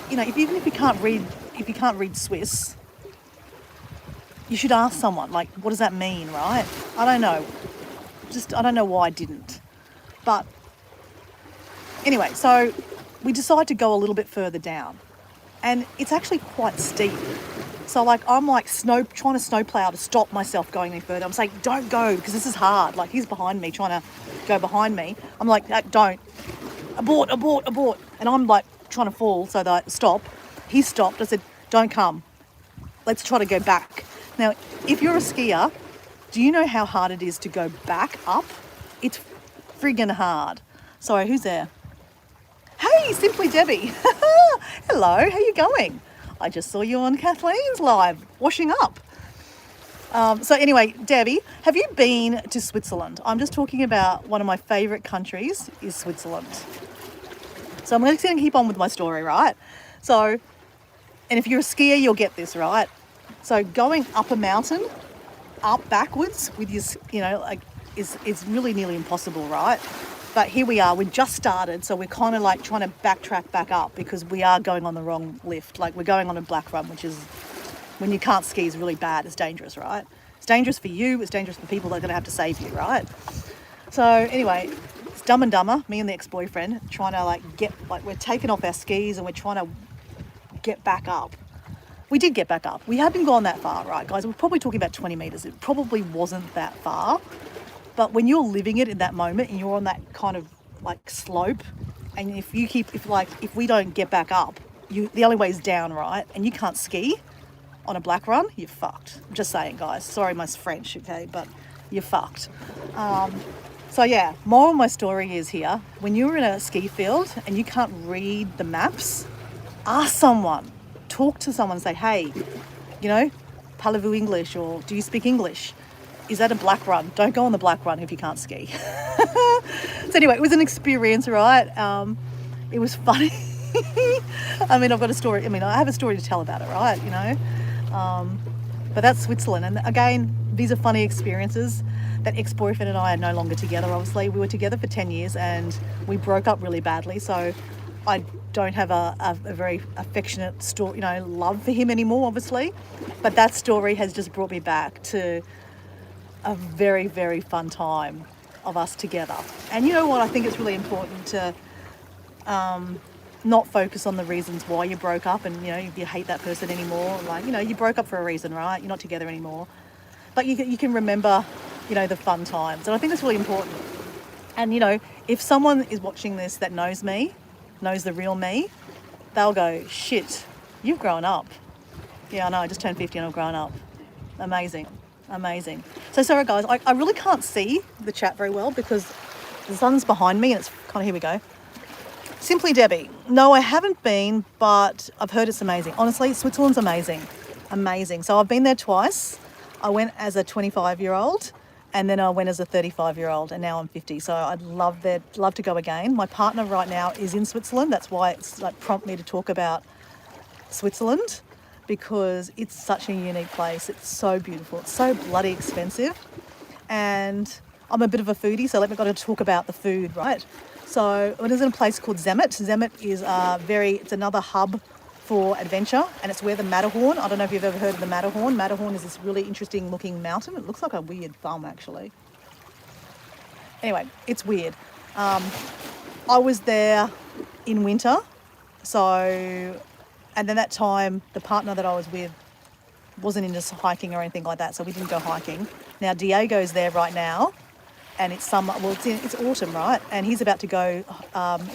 you know, even if you can't read Swiss, you should ask someone, like, what does that mean, right? I don't know. I don't know why I didn't. But anyway, so we decide to go a little bit further down, and it's actually quite steep. So like I'm like trying to snowplow to stop myself going any further. I'm saying, don't go, because this is hard. Like he's behind me, trying to go behind me. I'm like, don't. Abort. And I'm like trying to fall so that I stop. He stopped. I said, don't come. Let's try to go back. Now, if you're a skier, do you know how hard it is to go back up? It's friggin' hard. Sorry, who's there? Hey, Simply Debbie. Hello, how you going? I just saw you on Kathleen's live, washing up. So anyway, Debbie, have you been to Switzerland? I'm just talking about one of my favourite countries is Switzerland. So I'm going to keep on with my story, right? So, and if you're a skier, you'll get this, right? So going up a mountain, up backwards with your, you know, like is really nearly impossible, right? But here we are, we just started, so we're kind of like trying to backtrack back up because we are going on the wrong lift. Like we're going on a black run, which is, when you can't ski, is really bad. It's dangerous, right? It's dangerous for you, it's dangerous for people that are going to have to save you, right? So anyway, it's Dumb and Dumber, me and the ex-boyfriend, trying to like we're taking off our skis and we're trying to get back up. We did get back up. We hadn't gone that far, right, guys? We're probably talking about 20 metres. It probably wasn't that far. But when you're living it in that moment and you're on that kind of like slope, and if we don't get back up, the only way is down, right? And you can't ski on a black run, you're fucked. I'm just saying, guys. Sorry, my French, okay? But you're fucked. So yeah, moral of my story is here, when you're in a ski field and you can't read the maps, ask someone. Talk to someone and say, hey, you know, parlez-vous English, or do you speak English? Is that a black run? Don't go on the black run if you can't ski. So anyway, it was an experience, right? It was funny. I mean, I've got a story. I mean, I have a story to tell about it, right? You know, but that's Switzerland. And again, these are funny experiences. That ex-boyfriend and I are no longer together, obviously. We were together for 10 years and we broke up really badly. So I don't have a very affectionate story, you know, love for him anymore, obviously. But that story has just brought me back to a very, very fun time of us together. And you know what? I think it's really important to not focus on the reasons why you broke up, and, you know, if you hate that person anymore, like, you know, you broke up for a reason, right? You're not together anymore. But you can remember, you know, the fun times. And I think that's really important. And, you know, if someone is watching this that knows me, knows the real me, they'll go, shit, you've grown up. Yeah, I know, I just turned 50 and I've grown up. Amazing. So sorry guys, I really can't see the chat very well because the sun's behind me and it's kind of, here we go. Simply Debbie, no, I haven't been, but I've heard it's amazing. Honestly, Switzerland's amazing. So I've been there twice. I went as a 25-year-old and then I went as a 35-year-old, and now I'm 50. So I'd love to go again. My partner right now is in Switzerland. That's why it's like prompted me to talk about Switzerland because it's such a unique place. It's so beautiful. It's so bloody expensive. And I'm a bit of a foodie, so let me go to talk about the food, right? So it is in a place called Zermatt. Zermatt is it's another hub for adventure, and it's where the Matterhorn, I don't know if you've ever heard of the Matterhorn. Matterhorn is this really interesting looking mountain. It looks like a weird thumb, actually. Anyway, it's weird. I was there in winter, so, and then that time the partner that I was with wasn't into hiking or anything like that, so we didn't go hiking. Now Diego's there right now, and it's summer. Well, it's autumn, right? And he's about to go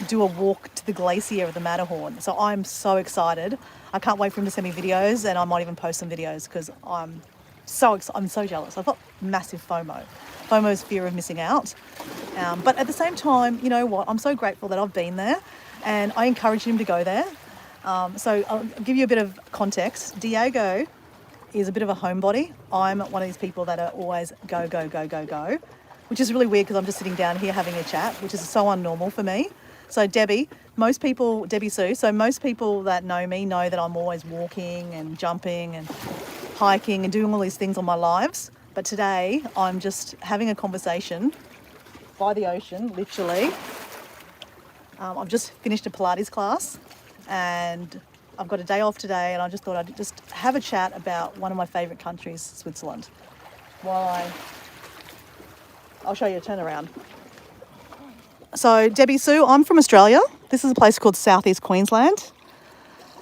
do a walk to the glacier of the Matterhorn. So I'm so excited. I can't wait for him to send me videos, and I might even post some videos because I'm so jealous. I've got massive FOMO. FOMO is fear of missing out. But at the same time, you know what? I'm so grateful that I've been there, and I encourage him to go there. So I'll give you a bit of context. Diego is a bit of a homebody. I'm one of these people that are always go, go, go, go, go, which is really weird because I'm just sitting down here having a chat, which is so unnormal for me. So Debbie Sue, so most people that know me know that I'm always walking and jumping and hiking and doing all these things on my lives. But today I'm just having a conversation by the ocean, literally. I've just finished a Pilates class and I've got a day off today, and I just thought I'd just have a chat about one of my favourite countries, Switzerland. I'll show you a turnaround. So Debbie Sue, I'm from Australia. This is a place called Southeast Queensland.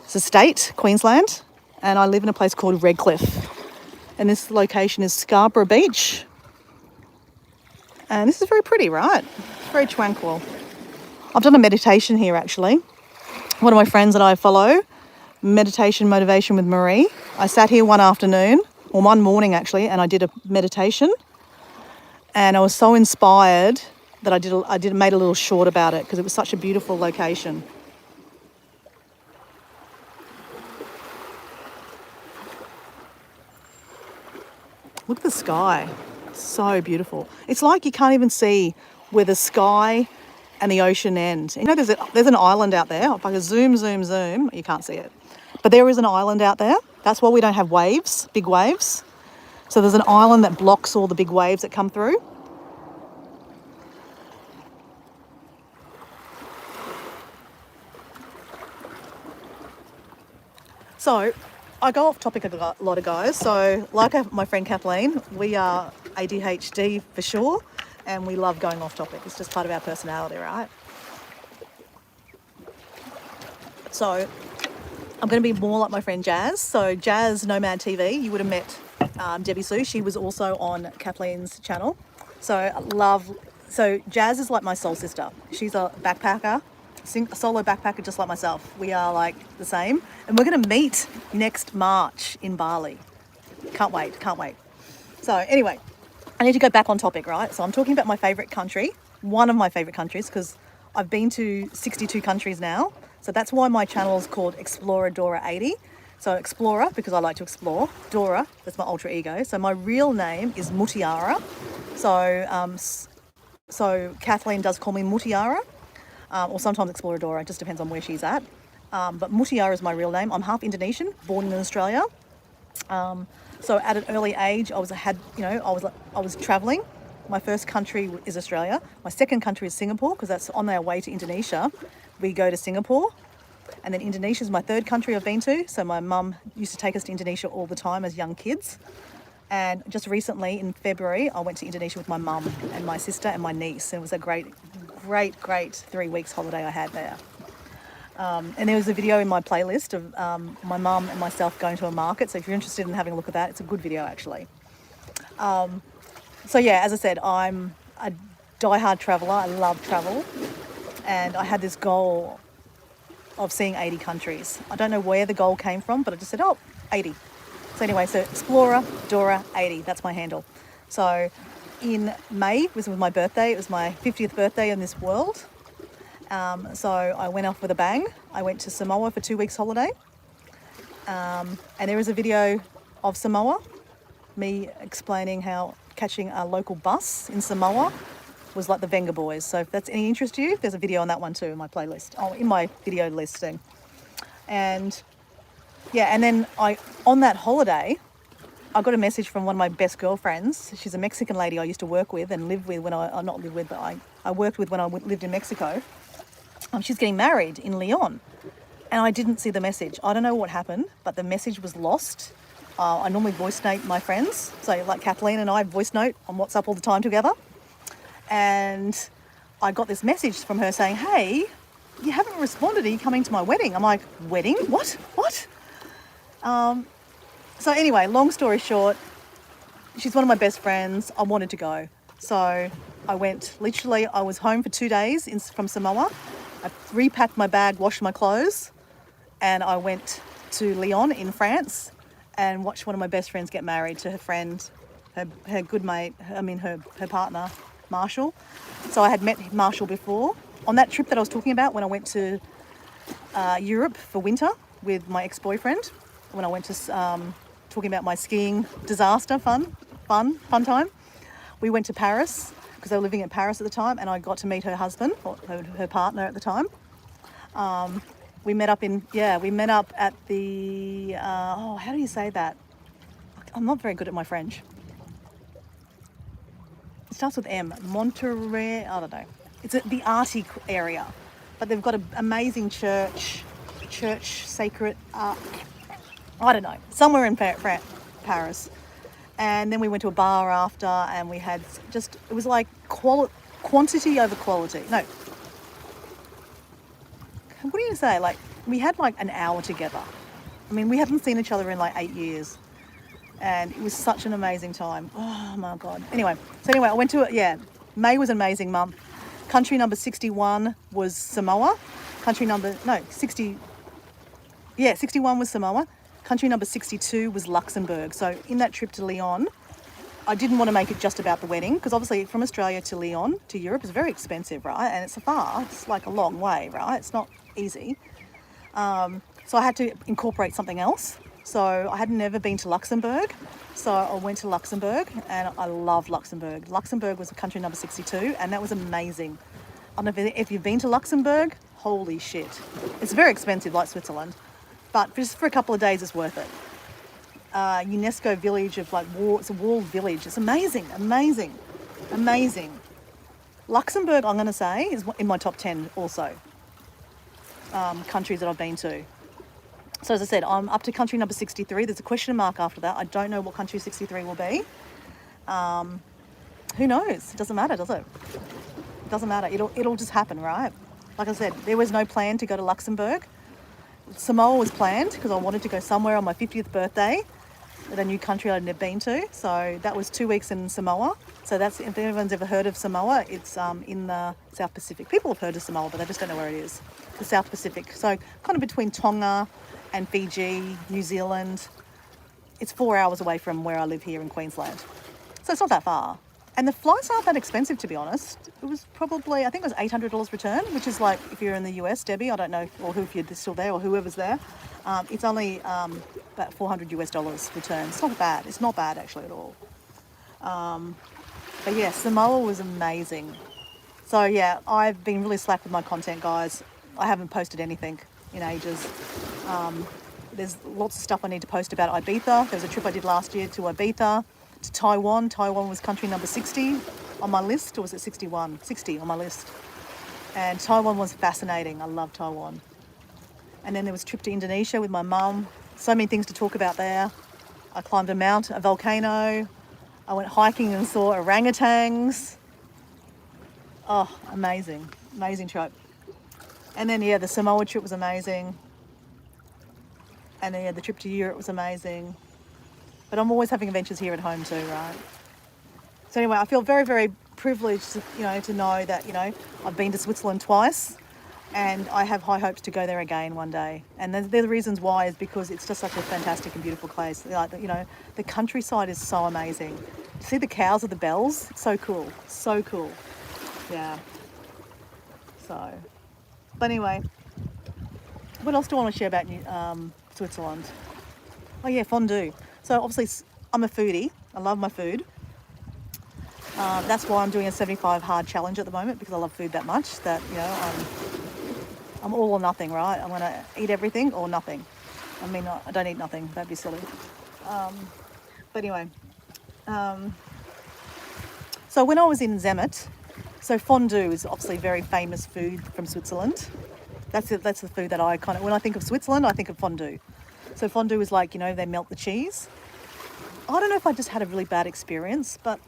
It's a state, Queensland, and I live in a place called Redcliffe. And this location is Scarborough Beach. And this is very pretty, right? Very tranquil. I've done a meditation here, actually. One of my friends that I follow, Meditation Motivation with Marie. I sat here one morning actually, and I did a meditation. And I was so inspired that I made a little short about it because it was such a beautiful location. Look at the sky. So beautiful. It's like you can't even see where the sky and the ocean end. You know, there's an island out there. If I can zoom, you can't see it. But there is an island out there. That's why we don't have waves, big waves. So there's an island that blocks all the big waves that come through. So I go off topic a lot of guys. So like my friend Kathleen, we are ADHD for sure, and we love going off topic. It's just part of our personality, right? So I'm going to be more like my friend Jazz. So Jazz Nomad TV, you would have met Debbie Sue. She was also on Kathleen's channel. So Jazz is like my soul sister. She's a backpacker, a solo backpacker just like myself. We are like the same. And we're going to meet next March in Bali. Can't wait. So anyway, I need to go back on topic, right? So I'm talking about my favourite country, one of my favourite countries, because I've been to 62 countries now. So that's why my channel is called Explorer Dora 80. So Explorer, because I like to explore. Dora, that's my alter ego. So my real name is Mutiara. So Kathleen does call me Mutiara, or sometimes Explorer Dora. It just depends on where she's at. But Mutiara is my real name. I'm half Indonesian, born in Australia. So at an early age, I was traveling. My first country is Australia. My second country is Singapore, because that's on our way to Indonesia. We go to Singapore, and then Indonesia is my third country I've been to. So my mum used to take us to Indonesia all the time as young kids. And just recently in February, I went to Indonesia with my mum and my sister and my niece. And it was a great 3 weeks holiday I had there. And there was a video in my playlist of my mum and myself going to a market. So if you're interested in having a look at that, it's a good video actually. So yeah, as I said, I'm a diehard traveller. I love travel. And I had this goal of seeing 80 countries. I don't know where the goal came from, but I just said, 80. So anyway, so Explorer Dora 80, that's my handle. So in May was my birthday. It was my 50th birthday in this world. So I went off with a bang. I went to Samoa for 2 weeks holiday. And there is a video of Samoa, me explaining how catching a local bus in Samoa was like the Venga Boys. So if that's any interest to you, there's a video on that one too in my playlist, in my video listing. And Yeah, and then on that holiday, I got a message from one of my best girlfriends. She's a Mexican lady I used to work with and live with when not live with, but I worked with when I lived in Mexico. She's getting married in Leon. And I didn't see the message. I don't know what happened, but the message was lost. I normally voice note my friends. So like Kathleen and I voice note on WhatsApp all the time together. And I got this message from her saying, hey, you haven't responded. Are you coming to my wedding? I'm like, wedding? What? So anyway, long story short, she's one of my best friends. I wanted to go. So I went, literally, I was home for 2 days from Samoa. I repacked my bag, washed my clothes, and I went to Lyon in France and watched one of my best friends get married to her friend, her good mate, her partner, Marshall. So I had met Marshall before. On that trip that I was talking about when I went to Europe for winter with my ex-boyfriend, when I went to, talking about my skiing disaster, fun time. We went to Paris because they were living in Paris at the time, and I got to meet her husband, or her partner at the time. We met up at the, how do you say that? I'm not very good at my French. It starts with M, Monterey, I don't know. It's the arty area, but they've got an amazing church sacred, I don't know, somewhere in Paris. And then we went to a bar after, and we had it was like quantity over quality. No, what do you say? Like, we had like an hour together. I mean, we haven't seen each other in like 8 years. And it was such an amazing time. Oh my God. Anyway, I went to it. Yeah, May was an amazing month. Country number 61 was Samoa. 61 was Samoa. Country number 62 was Luxembourg. So in that trip to Lyon, I didn't want to make it just about the wedding, because obviously from Australia to Lyon to Europe is very expensive, right? And it's like a long way, right? It's not easy. So I had to incorporate something else. So I had never been to Luxembourg. So I went to Luxembourg, and I love Luxembourg. Luxembourg was country number 62, and that was amazing. I don't know if you've been to Luxembourg. Holy shit. It's very expensive, like Switzerland. But just for a couple of days, it's worth it. UNESCO village of it's a walled village. It's amazing. Luxembourg, I'm going to say, is in my top 10 also. Countries that I've been to. So as I said, I'm up to country number 63. There's a question mark after that. I don't know what country 63 will be. Who knows? It doesn't matter, does it? It doesn't matter. It'll just happen, right? Like I said, there was no plan to go to Luxembourg. Samoa was planned because I wanted to go somewhere on my 50th birthday at a new country I'd never been to. So that was 2 weeks in Samoa. So that's, if anyone's ever heard of Samoa, it's in the South Pacific. People have heard of Samoa, but they just don't know where it is. The South Pacific. So kind of between Tonga and Fiji, New Zealand. It's 4 hours away from where I live here in Queensland. So it's not that far. And the flights aren't that expensive, to be honest. It was probably, I think it was $800 return, which is like, if you're in the US, Debbie, I don't know, or if you're still there or whoever's there, it's only about $400 return. It's not bad. It's not bad actually at all. But yeah, Samoa was amazing. So yeah, I've been really slack with my content, guys. I haven't posted anything in ages. There's lots of stuff I need to post about Ibiza. There was a trip I did last year to Ibiza, to Taiwan. Taiwan was country number 60 on my list, or was it 61? 60 on my list. And Taiwan was fascinating. I love Taiwan. And then there was a trip to Indonesia with my mum. So many things to talk about there. I climbed a volcano. I went hiking and saw orangutans. Oh, amazing. Amazing trip. And then, yeah, the Samoa trip was amazing. And then, yeah, the trip to Europe was amazing. But I'm always having adventures here at home too, right? So anyway, I feel very, very privileged, to know that, I've been to Switzerland twice, and I have high hopes to go there again one day. And they're the reasons why is because it's just such a fantastic and beautiful place. Like, the countryside is so amazing. To see the cows with the bells, it's so cool. So cool. Yeah. So, but anyway, what else do I want to share about Switzerland? Oh yeah, fondue. So obviously I'm a foodie. I love my food. That's why I'm doing a 75 hard challenge at the moment, because I love food that much that, I'm all or nothing, right? I'm going to eat everything or nothing. I mean, I don't eat nothing. That'd be silly. But anyway, so when I was in Zermatt, so fondue is obviously very famous food from Switzerland. That's it. That's the food that I kind of, when I think of Switzerland, I think of fondue. So fondue is like, they melt the cheese. I don't know if I just had a really bad experience, but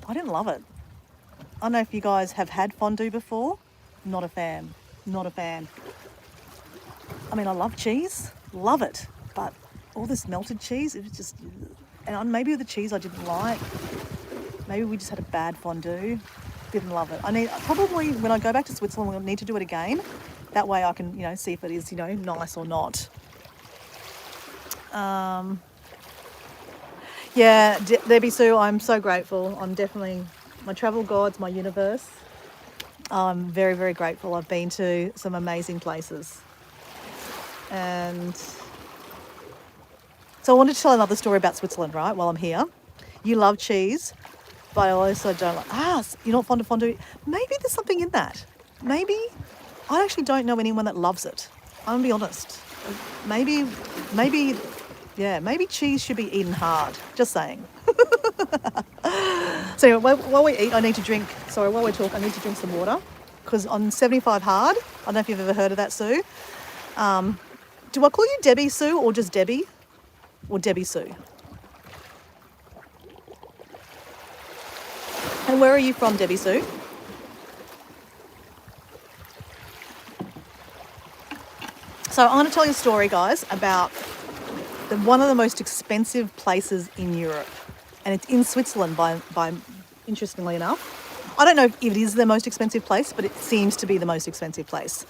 I didn't love it. I don't know if you guys have had fondue before. Not a fan. Not a fan. I mean, I love cheese. Love it. But all this melted cheese, it was just, and maybe the cheese I didn't like. Maybe we just had a bad fondue. Didn't love it. Probably when I go back to Switzerland, we'll need to do it again. That way I can, see if it is, nice or not. Yeah, Debbie Sue, I'm so grateful. I'm definitely, my travel gods, my universe. I'm very, very grateful. I've been to some amazing places. And so I wanted to tell another story about Switzerland, right, while I'm here. You love cheese, but I also don't like, you're not fond of fondue. Maybe there's something in that. Maybe, I actually don't know anyone that loves it. I'm gonna be honest. Maybe cheese should be eaten hard. Just saying. So anyway, while we eat, while we talk, I need to drink some water. Because on 75 hard, I don't know if you've ever heard of that, Sue. Do I call you Debbie Sue or just Debbie? Or Debbie Sue? And where are you from, Debbie Sue? So I'm going to tell you a story, guys, about one of the most expensive places in Europe. And it's in Switzerland, by interestingly enough. I don't know if it is the most expensive place, but it seems to be the most expensive place.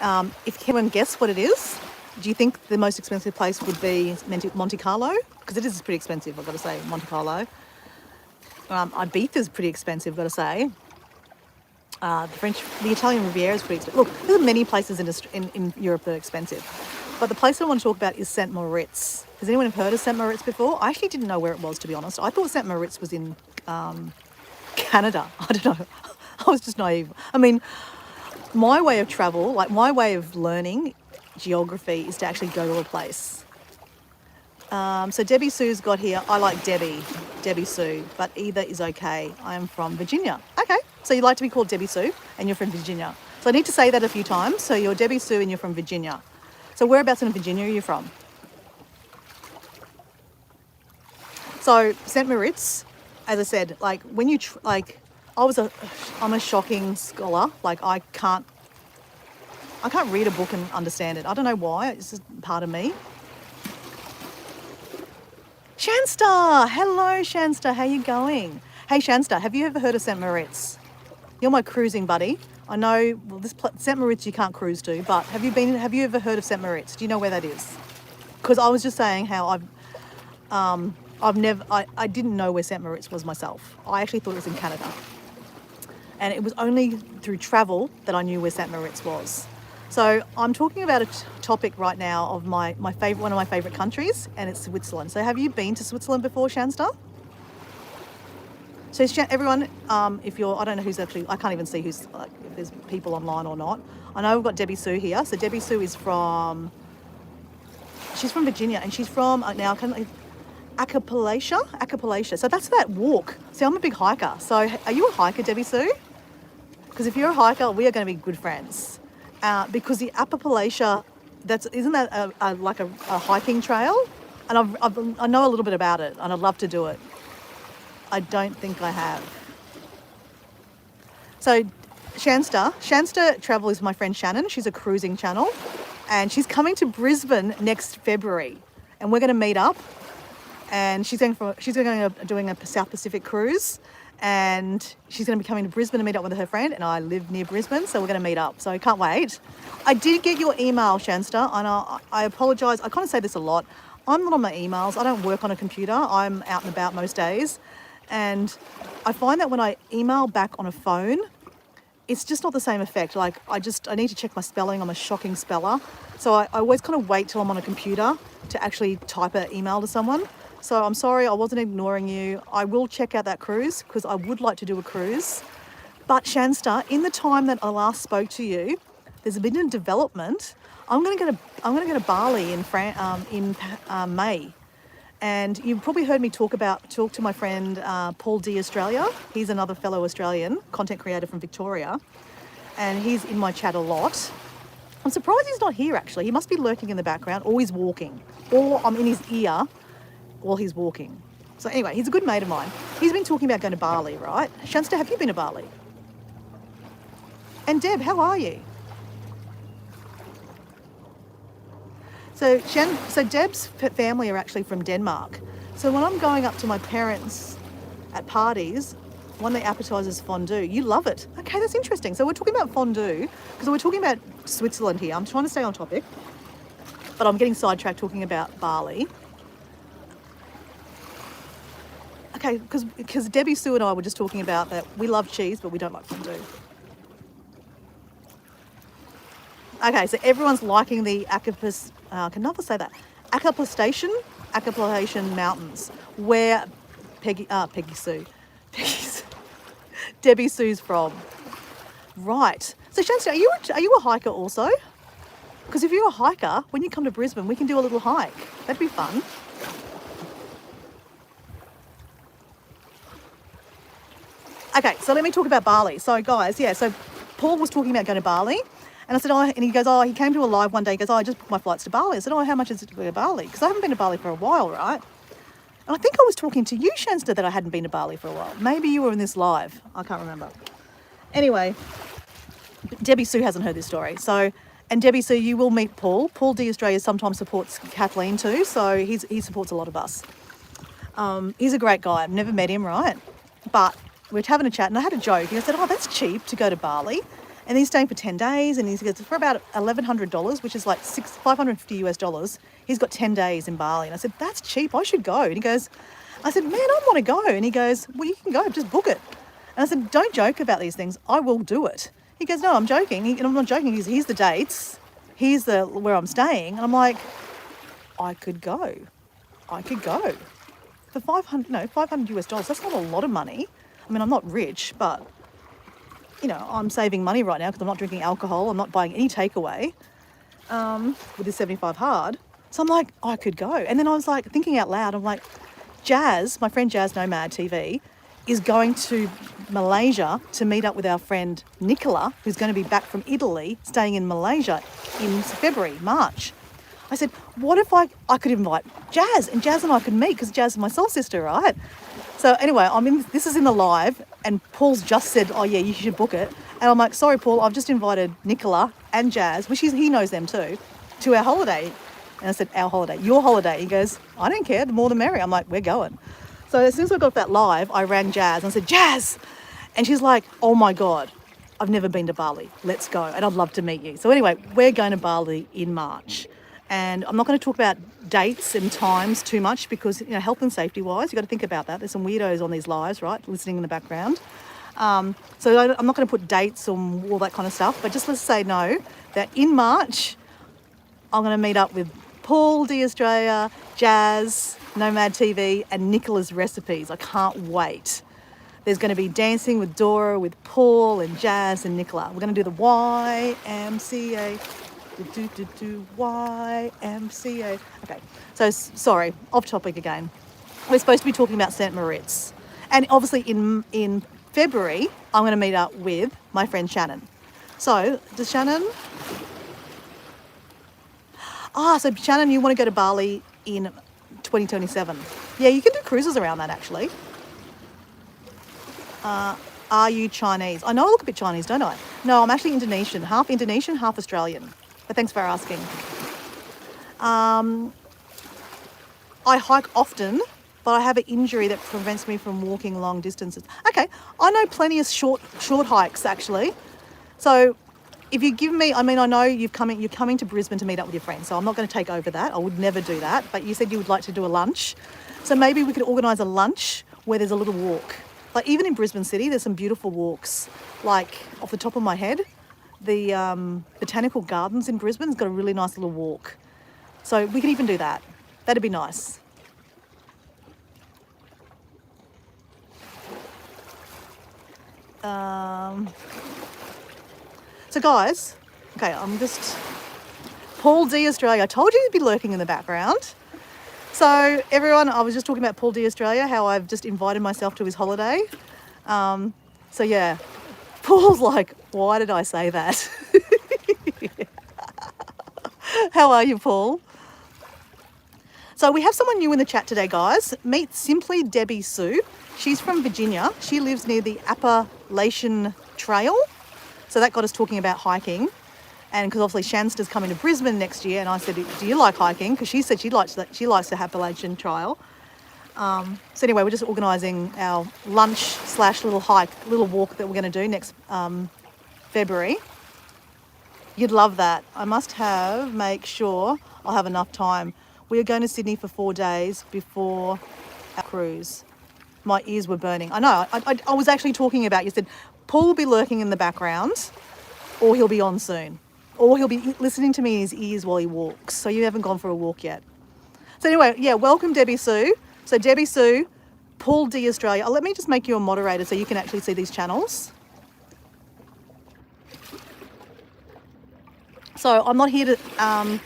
If anyone guess what it is, do you think the most expensive place would be Monte Carlo? Because it is pretty expensive, I've got to say, Monte Carlo. Ibiza is pretty expensive, I've got to say. The Italian Riviera is pretty expensive. Look, there are many places in Europe that are expensive. But the place I want to talk about is St. Moritz. Has anyone heard of St. Moritz before? I actually didn't know where it was, to be honest. I thought St. Moritz was in Canada. I don't know. I was just naive. I mean, my way of travel, like my way of learning geography is to actually go to a place. So Debbie Sue's got here, I like Debbie Sue, but either is okay. I am from Virginia. Okay, so you like to be called Debbie Sue and you're from Virginia. So I need to say that a few times. So you're Debbie Sue and you're from Virginia. So whereabouts in Virginia are you from? So St. Moritz, as I said, like when you, I'm a shocking scholar. Like I can't read a book and understand it. I don't know why, it's just part of me. Shansta, hello Shansta, how you going? Hey Shansta, have you ever heard of St. Moritz? You're my cruising buddy. I know, St. Moritz you can't cruise to, but have you ever heard of St. Moritz? Do you know where that is? Because I was just saying how I didn't know where St. Moritz was myself. I actually thought it was in Canada. And it was only through travel that I knew where St. Moritz was. So I'm talking about a topic right now of one of my favourite countries, and it's Switzerland. So have you been to Switzerland before, Shansta? So everyone, I don't know who's actually, I can't even see if there's people online or not. I know we've got Debbie Sue here. So Debbie Sue she's from Virginia, and she's from, Appalachia. So that's that walk. See, I'm a big hiker. So are you a hiker, Debbie Sue? Because if you're a hiker, we are going to be good friends. Because the Appalachia, isn't that a hiking trail? And I know a little bit about it, and I'd love to do it. I don't think I have. So Shansta Travel is my friend Shannon. She's a cruising channel, and she's coming to Brisbane next February, and we're going to meet up. And she's doing a South Pacific cruise. And she's going to be coming to Brisbane to meet up with her friend, and I live near Brisbane, so we're going to meet up. So I can't wait. I did get your email, Shansta, and I apologise. I kind of say this a lot. I'm not on my emails. I don't work on a computer. I'm out and about most days. And I find that when I email back on a phone, it's just not the same effect. Like I need to check my spelling. I'm a shocking speller. So I always kind of wait till I'm on a computer to actually type an email to someone. So I'm sorry, I wasn't ignoring you. I will check out that cruise because I would like to do a cruise. But Shansta, in the time that I last spoke to you, there's been a development. I'm going to go to Bali in May. And you've probably heard me talk to my friend Paul D Australia. He's another fellow Australian content creator from Victoria, and he's in my chat a lot. I'm surprised he's not here actually. He must be lurking in the background, or he's walking, or I'm in his ear while he's walking. So anyway, he's a good mate of mine. He's been talking about going to Bali, right? Shanster, have you been to Bali? And Deb, how are you? So Deb's family are actually from Denmark. So when I'm going up to my parents at parties, one of the appetizers is fondue. You love it. Okay, that's interesting. So we're talking about fondue because we're talking about Switzerland here. I'm trying to stay on topic, but I'm getting sidetracked talking about Bali. Okay, because Debbie Sue and I were just talking about that we love cheese, but we don't like fondue. Okay, so everyone's liking the Acapulco, I can never say that, Acapulco Mountains, where Debbie Sue's from. Right. So Shanster, are you a hiker also? Because if you're a hiker, when you come to Brisbane, we can do a little hike. That'd be fun. Okay, so let me talk about Bali. So guys, yeah, so Paul was talking about going to Bali. And I said, and he goes, he came to a live one day. He goes, I just booked my flights to Bali. I said, how much is it to go to Bali? Because I haven't been to Bali for a while, right? And I think I was talking to you, Shanster, that I hadn't been to Bali for a while. Maybe you were in this live. I can't remember. Anyway, Debbie Sue hasn't heard this story. So, and Debbie Sue, you will meet Paul. Paul D Australia sometimes supports Kathleen too. So he supports a lot of us. He's a great guy. I've never met him, right? But we were having a chat and I had a joke. And I said, that's cheap to go to Bali. And he's staying for 10 days and he gets for about $1,100, which is like $550 US. He's got 10 days in Bali. And I said, that's cheap. I should go. And he goes, I said, man, I want to go. And he goes, well, you can go. Just book it. And I said, don't joke about these things. I will do it. He goes, no, I'm joking. And I'm not joking. Here's the dates. Here's where I'm staying. And I'm like, I could go. For $500 US. That's not a lot of money. I mean, I'm not rich, but I'm saving money right now because I'm not drinking alcohol. I'm not buying any takeaway with this 75 hard. So I'm like, I could go. And then I was like thinking out loud, I'm like, Jazz, my friend Jazz Nomad TV, is going to Malaysia to meet up with our friend Nicola, who's going to be back from Italy, staying in Malaysia in March. I said, what if I could invite Jazz and Jazz and I could meet because Jazz is my soul sister, right? So anyway, this is in the live and Paul's just said, oh yeah, you should book it. And I'm like, sorry, Paul, I've just invited Nicola and Jazz, which he knows them too, to our holiday. And I said, our holiday, your holiday. He goes, I don't care, the more the merrier. I'm like, we're going. So as soon as I got that live, I rang Jazz and I said, Jazz. And she's like, oh my God, I've never been to Bali. Let's go. And I'd love to meet you. So anyway, we're going to Bali in March. And I'm not going to talk about dates and times too much because, health and safety wise, you've got to think about that. There's some weirdos on these lives, right, listening in the background. So I'm not going to put dates or all that kind of stuff, but just let's say that in March, I'm going to meet up with Paul D Australia, Jazz, Nomad TV, and Nicola's Recipes. I can't wait. There's going to be dancing with Dora, with Paul and Jazz and Nicola. We're going to do the YMCA. YMCA. Okay, so sorry, off topic again. We're supposed to be talking about St. Moritz. And obviously in February, I'm going to meet up with my friend Shannon. So, does Shannon... so Shannon, you want to go to Bali in 2027. Yeah, you can do cruises around that actually. Are you Chinese? I know I look a bit Chinese, don't I? No, I'm actually Indonesian, half Australian. But thanks for asking. I hike often, but I have an injury that prevents me from walking long distances. Okay, I know plenty of short hikes actually. So if you give me, I know you're coming to Brisbane to meet up with your friends, so I'm not going to take over that. I would never do that. But you said you would like to do a lunch. So maybe we could organise a lunch where there's a little walk. Like even in Brisbane City, there's some beautiful walks. Like off the top of my head, the Botanical Gardens in Brisbane's got a really nice little walk. So we could even do that. That'd be nice. So guys, Okay, I'm just... Paul D Australia. I told you he'd be lurking in the background. So everyone, I was just talking about Paul D Australia, how I've just invited myself to his holiday. So yeah, Paul's like, why did I say that? How are you, Paul? So we have someone new in the chat today, guys. Meet Simply Debbie Sue. She's from Virginia. She lives near the Appalachian Trail. So that got us talking about hiking. And because obviously Shansta's coming to Brisbane next year, and I said, do you like hiking? Because she said she likes the Appalachian Trail. So anyway, we're just organising our lunch / little hike, little walk that we're going to do next February. You'd love that. I must make sure I'll have enough time. We are going to Sydney for 4 days before our cruise. My ears were burning. I know, I was actually talking about, you said, Paul will be lurking in the background, or he'll be on soon. Or he'll be listening to me in his ears while he walks. So you haven't gone for a walk yet. So anyway, yeah, welcome Debbie Sue. So Debbie Sue, Paul D Australia. Let me just make you a moderator so you can actually see these channels. So I'm not here to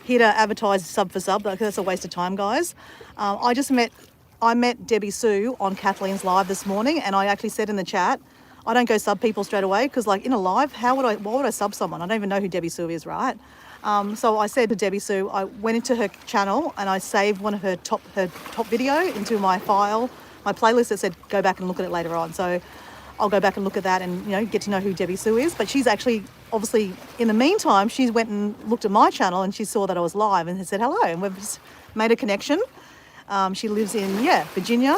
advertise sub for sub, because that's a waste of time, guys. I met Debbie Sue on Kathleen's live this morning, and I actually said in the chat, I don't go sub people straight away, because like in a live, why would I sub someone? I don't even know who Debbie Sue is, right? So I said to Debbie Sue, I went into her channel and I saved one of her top video into my file, my playlist that said go back and look at it later on. So I'll go back and look at that and get to know who Debbie Sue is. But she's actually, obviously, in the meantime, she went and looked at my channel and she saw that I was live and said hello, and we've just made a connection. She lives in Virginia.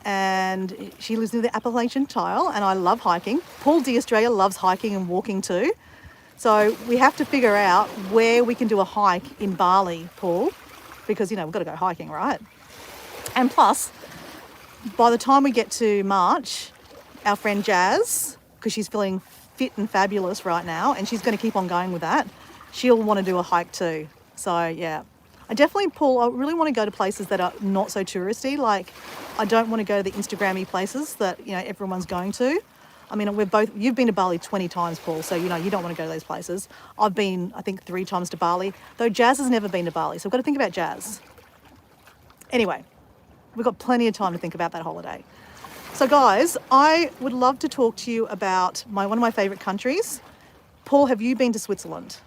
And she lives near the Appalachian Trail, and I love hiking. Paul D Australia loves hiking and walking too. So we have to figure out where we can do a hike in Bali, Paul, because we've got to go hiking, right? And plus, by the time we get to March, our friend Jazz, because she's feeling fit and fabulous right now, and she's going to keep on going with that, she'll want to do a hike too. So yeah. I definitely, Paul, I really want to go to places that are not so touristy. Like, I don't want to go to the Instagrammy places that, everyone's going to. I mean, you've been to Bali 20 times, Paul, so, you don't want to go to those places. I've been, I think, 3 times to Bali, though Jazz has never been to Bali, so we've got to think about Jazz. Anyway, we've got plenty of time to think about that holiday. So, guys, I would love to talk to you about one of my favourite countries. Paul, have you been to Switzerland?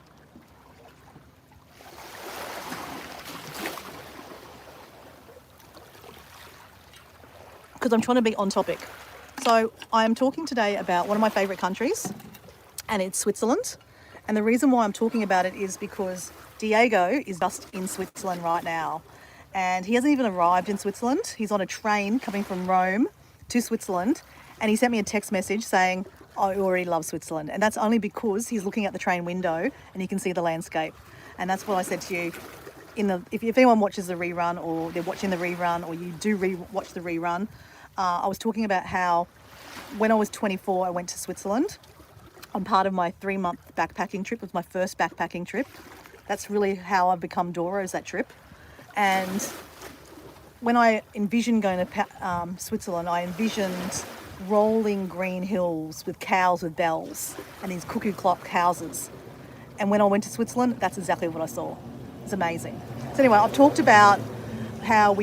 Because I'm trying to be on topic. So I am talking today about one of my favourite countries, and it's Switzerland. And the reason why I'm talking about it is because Diego is just in Switzerland right now. And he hasn't even arrived in Switzerland. He's on a train coming from Rome to Switzerland. And he sent me a text message saying, I already love Switzerland. And that's only because he's looking at the train window and he can see the landscape. And that's what I said to you. If anyone watches the rerun, or they're watching the rerun, or you do watch the rerun, I was talking about how when I was 24, I went to Switzerland on part of my 3-month backpacking trip. It was my first backpacking trip. That's really how I've become Dora, is that trip. And when I envisioned going to Switzerland, I envisioned rolling green hills with cows with bells and these cuckoo clock houses. And when I went to Switzerland, that's exactly what I saw. It's amazing. So anyway, I've talked about how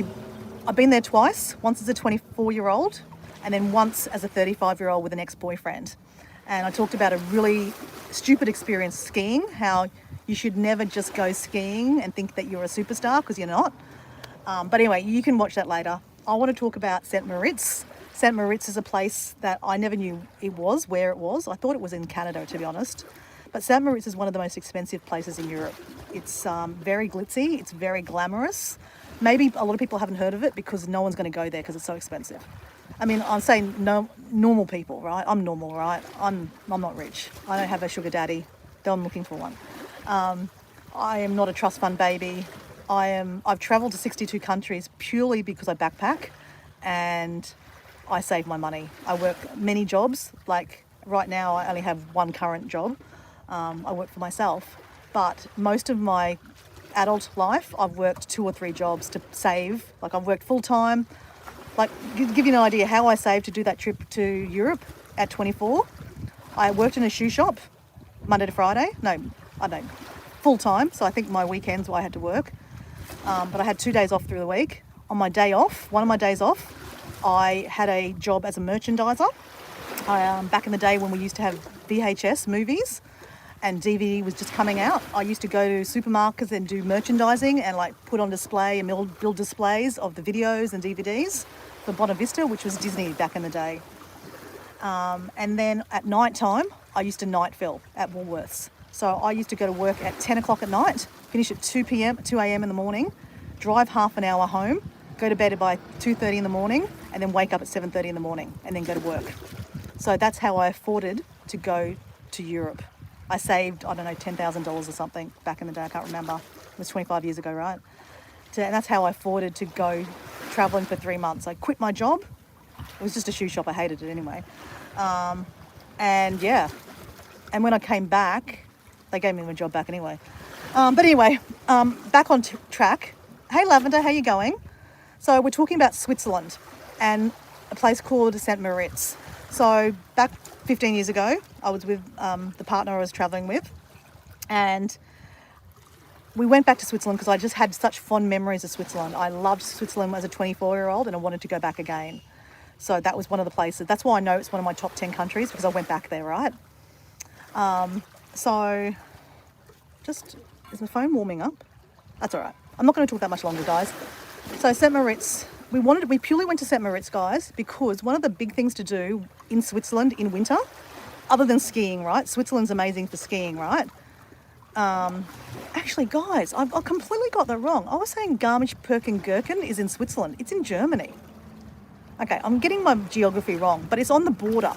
I've been there twice, once as a 24-year-old and then once as a 35-year-old with an ex-boyfriend. And I talked about a really stupid experience skiing, how you should never just go skiing and think that you're a superstar, because you're not. But anyway, you can watch that later. I want to talk about St. Moritz. St. Moritz is a place that I never knew where it was. I thought it was in Canada, to be honest. But St. Moritz is one of the most expensive places in Europe. It's very glitzy, it's very glamorous. Maybe a lot of people haven't heard of it because no one's going to go there because it's so expensive. I mean, I'm saying no, normal people, right? I'm normal, right? I'm not rich. I don't have a sugar daddy, though I'm looking for one. I am not a trust fund baby. I've traveled to 62 countries purely because I backpack and I save my money. I work many jobs. Like right now, I only have one current job. I work for myself, but most of my adult life, I've worked 2 or 3 jobs to save. Like I've worked full time. Like, give you an idea how I saved to do that trip to Europe at 24. I worked in a shoe shop Monday to Friday. No, I don't know, full time. So I think my weekends I had to work. But I had 2 days off through the week. On my day off, one of my days off, I had a job as a merchandiser. Back in the day when we used to have VHS movies and DVD was just coming out, I used to go to supermarkets and do merchandising and like put on display and build displays of the videos and DVDs for Bonavista, which was Disney back in the day. And then at night time, I used to night fill at Woolworths. So I used to go to work at 10 o'clock at night, finish at 2 a.m. in the morning, drive half an hour home, go to bed by 2:30 in the morning, and then wake up at 7:30 in the morning and then go to work. So that's how I afforded to go to Europe. I saved, I don't know, $10,000 or something back in the day. I can't remember. It was 25 years ago, right? And that's how I afforded to go traveling for 3 months. I quit my job. It was just a shoe shop. I hated it anyway. And yeah. And when I came back, they gave me my job back anyway. But anyway, back on track. Hey, Lavender, how you going? So we're talking about Switzerland and a place called St. Moritz. So back 15 years ago, I was with the partner I was traveling with, and we went back to Switzerland because I just had such fond memories of Switzerland. I loved Switzerland as a 24-year-old and I wanted to go back again. So that was one of the places. That's why I know it's one of my top 10 countries, because I went back there, right? So just, is my phone warming up? That's all right. I'm not going to talk that much longer, guys. So St. Moritz, we purely went to St. Moritz, guys, because one of the big things to do in Switzerland in winter, other than skiing, right? Switzerland's amazing for skiing, right? Actually, guys, I completely got that wrong. I was saying Garmisch-Partenkirchen is in Switzerland. It's in Germany. Okay, I'm getting my geography wrong, but it's on the border.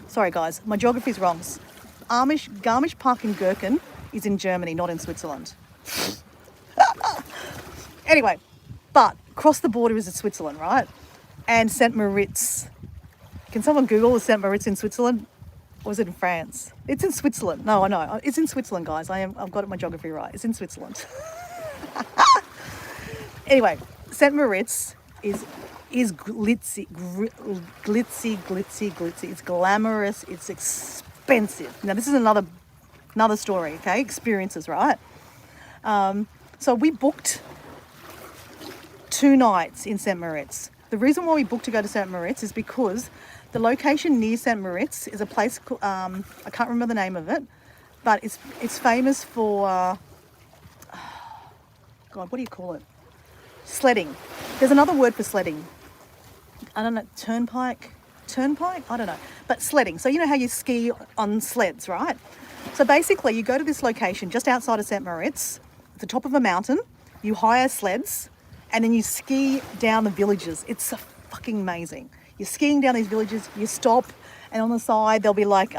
Sorry, guys, my geography's wrong. Garmisch-Partenkirchen is in Germany, not in Switzerland. Anyway, but across the border is Switzerland, right? And St. Moritz. Can someone Google St. Moritz in Switzerland? Or is it in France? It's in Switzerland. No, I know. It's in Switzerland, guys. I've got my geography right. It's in Switzerland. Anyway, St. Moritz is glitzy. It's glamorous. It's expensive. Now, this is another story, okay? Experiences, right? So we booked 2 nights in St. Moritz. The reason why we booked to go to St. Moritz is because the location near St. Moritz is a place called, I can't remember the name of it, but it's famous for, God, what do you call it? Sledding. There's another word for sledding. I don't know, turnpike? I don't know. But sledding. So you know how you ski on sleds, right? So basically you go to this location just outside of St. Moritz, at the top of a mountain, you hire sleds, and then you ski down the villages. It's fucking amazing. You're skiing down these villages, you stop, and on the side there'll be like,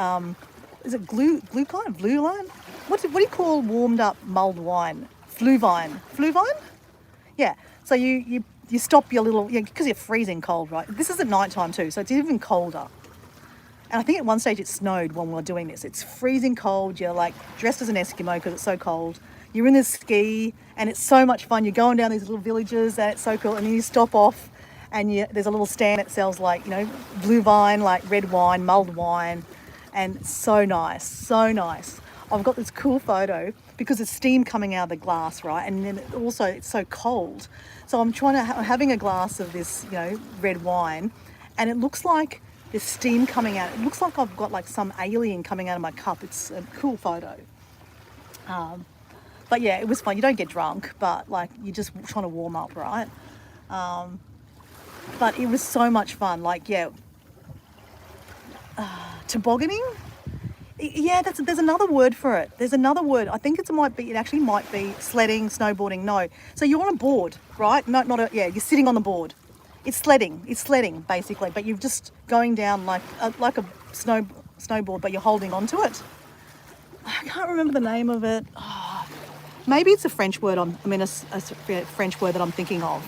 is it glue line? What do you call warmed up mulled wine? Flühwein? Yeah. So you stop your little, because you're freezing cold, right? This is at night time too, so it's even colder. And I think at one stage it snowed when we were doing this. It's freezing cold. You're like dressed as an Eskimo because it's so cold. You're in this ski and it's so much fun. You're going down these little villages and it's so cool. And then you stop off and there's a little stand that sells like, blue wine, like red wine, mulled wine. And it's so nice, so nice. I've got this cool photo because there's steam coming out of the glass, right? And then also it's so cold. So I'm having a glass of this, red wine, and it looks like there's steam coming out. It looks like I've got like some alien coming out of my cup. It's a cool photo. But yeah, it was fun. You don't get drunk, but like you're just trying to warm up, right? But it was so much fun. Like, yeah, tobogganing. Yeah, there's another word for it. There's another word. I think it actually might be sledding, snowboarding. No. So you're on a board, right? You're sitting on the board. It's sledding basically, but you're just going down like a snowboard, but you're holding onto it. I can't remember the name of it. Oh, maybe it's a French word. A French word that I'm thinking of.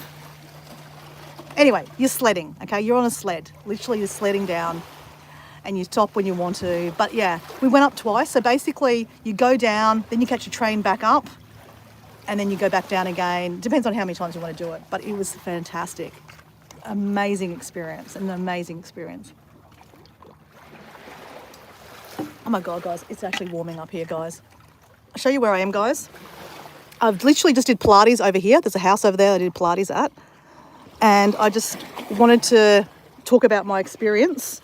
Anyway, you're sledding, okay? You're on a sled. Literally, you're sledding down. And you stop when you want to. But yeah, we went up twice. So basically you go down, then you catch a train back up, and then you go back down again. Depends on how many times you want to do it. But it was fantastic. Amazing experience. Oh my God, guys, it's actually warming up here, guys. I'll show you where I am, guys. I've literally just did Pilates over here. There's a house over there I did Pilates at. And I just wanted to talk about my experience.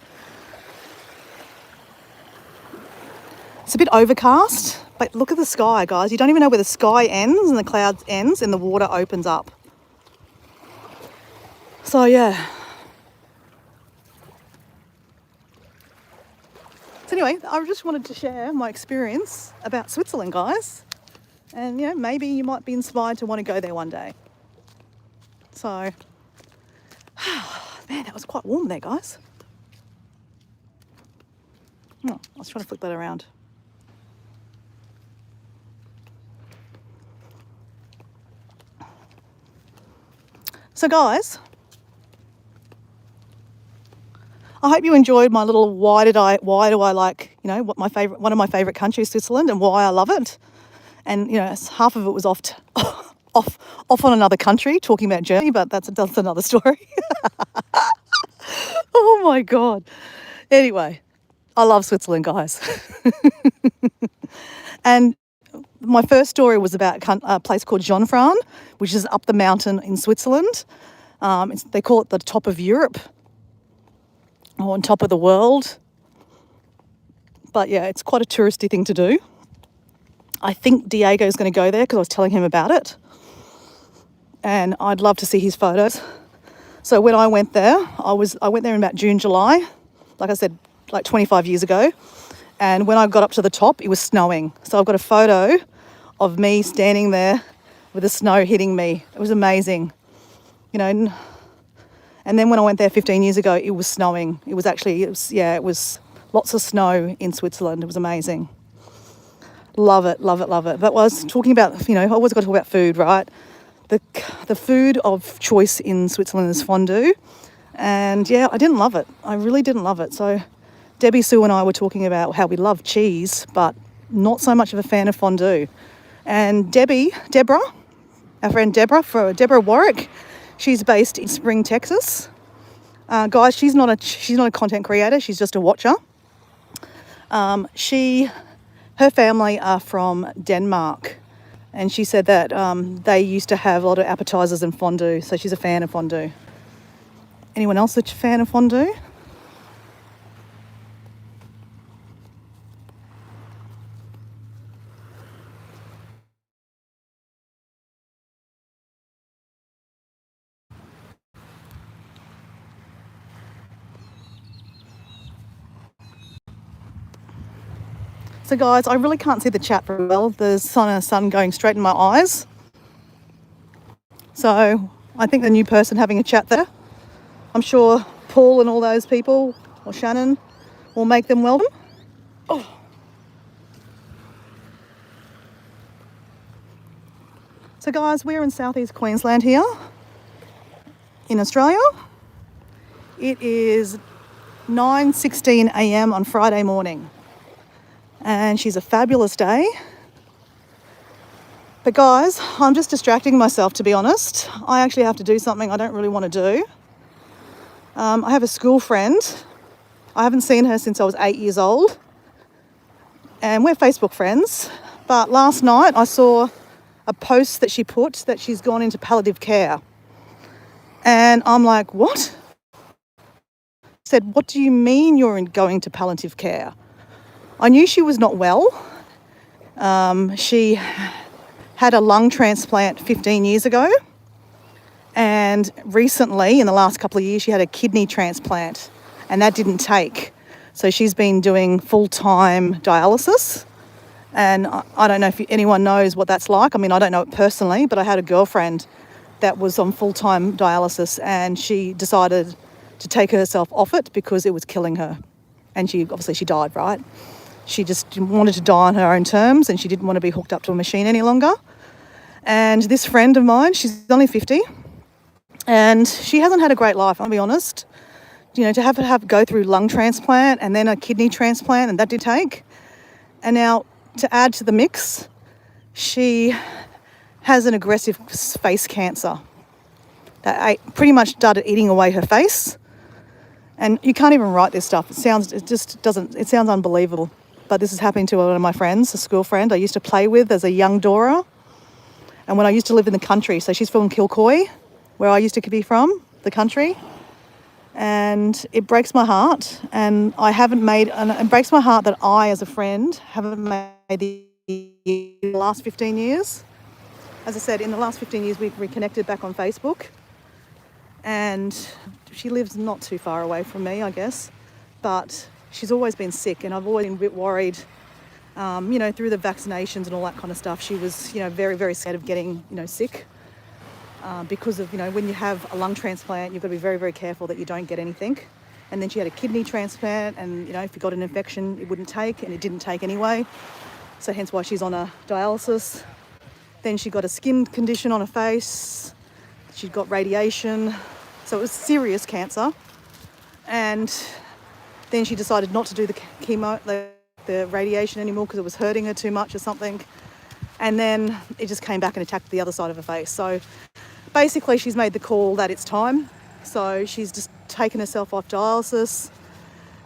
It's a bit overcast, but look at the sky, guys. You don't even know where the sky ends and the clouds ends and the water opens up. So yeah. So anyway, I just wanted to share my experience about Switzerland, guys. And, you know, maybe you might be inspired to want to go there one day. So, man, that was quite warm there, guys. Oh, I was trying to flip that around. So, guys, I hope you enjoyed my little why do I like, you know, one of my favourite countries, Switzerland, and why I love it. And, you know, half of it was off on another country, talking about Germany, but that's another story. Oh, my God. Anyway, I love Switzerland, guys. And my first story was about a place called Jonfrain, which is up the mountain in Switzerland. They call it the top of Europe, or on top of the world. But, yeah, it's quite a touristy thing to do. I think Diego's going to go there because I was telling him about it. And I'd love to see his photos. So when I went there, I went there in about June, July, like I said, like 25 years ago. And when I got up to the top, it was snowing. So I've got a photo of me standing there with the snow hitting me. It was amazing. You know, and then when I went there 15 years ago, it was snowing. It was lots of snow in Switzerland. It was amazing. Love it, love it, love it. But I was talking about, you know, I always got to talk about food, right? The food of choice in Switzerland is fondue. And yeah, I didn't love it. I really didn't love it. So Debbie, Sue and I were talking about how we love cheese, but not so much of a fan of fondue. And Deborah, our friend Deborah Warwick, she's based in Spring, Texas. Guys, she's not a content creator. She's just a watcher. Her family are from Denmark, and she said that they used to have a lot of appetizers and fondue, so she's a fan of fondue. Anyone else that's a fan of fondue? So guys, I really can't see the chat very well. There's sun going straight in my eyes. So I think the new person having a chat there, I'm sure Paul and all those people, or Shannon, will make them welcome. Oh. So guys, we're in southeast Queensland here in Australia. It is 9:16 a.m. on Friday morning. And she's a fabulous day. But guys, I'm just distracting myself, to be honest. I actually have to do something I don't really want to do. I have a school friend. I haven't seen her since I was 8 years old. And we're Facebook friends. But last night I saw a post that she put that she's gone into palliative care. And I'm like, what? Said, what do you mean you're going to palliative care? I knew she was not well. She had a lung transplant 15 years ago. And recently, in the last couple of years, she had a kidney transplant. And that didn't take. So she's been doing full-time dialysis. And I don't know if anyone knows what that's like. I mean, I don't know it personally, but I had a girlfriend that was on full-time dialysis, and she decided to take herself off it because it was killing her. And she died, right? She just wanted to die on her own terms, and she didn't want to be hooked up to a machine any longer. And this friend of mine, she's only 50, and she hasn't had a great life, I'll be honest. You know, to have go through lung transplant and then a kidney transplant, and that did take. And now, to add to the mix, she has an aggressive face cancer that pretty much started eating away her face. And you can't even write this stuff. It sounds unbelievable. but this is happening to one of my friends, a school friend I used to play with as a young Dora. And when I used to live in the country, so she's from Kilcoy, where I used to be from, the country. And it breaks my heart. And it breaks my heart that I, as a friend, haven't made the last 15 years. As I said, in the last 15 years, we've reconnected back on Facebook. And she lives not too far away from me, I guess. But she's always been sick, and I've always been a bit worried. Through the vaccinations and all that kind of stuff, she was, very, very scared of getting, sick. Because of, when you have a lung transplant, you've got to be very, very careful that you don't get anything. And then she had a kidney transplant, and, if you got an infection, it wouldn't take, and it didn't take anyway. So hence why she's on a dialysis. Then she got a skin condition on her face. She got radiation. So it was serious cancer. And then she decided not to do the chemo, the radiation anymore, because it was hurting her too much or something. And then it just came back and attacked the other side of her face. So basically she's made the call that it's time. So she's just taken herself off dialysis,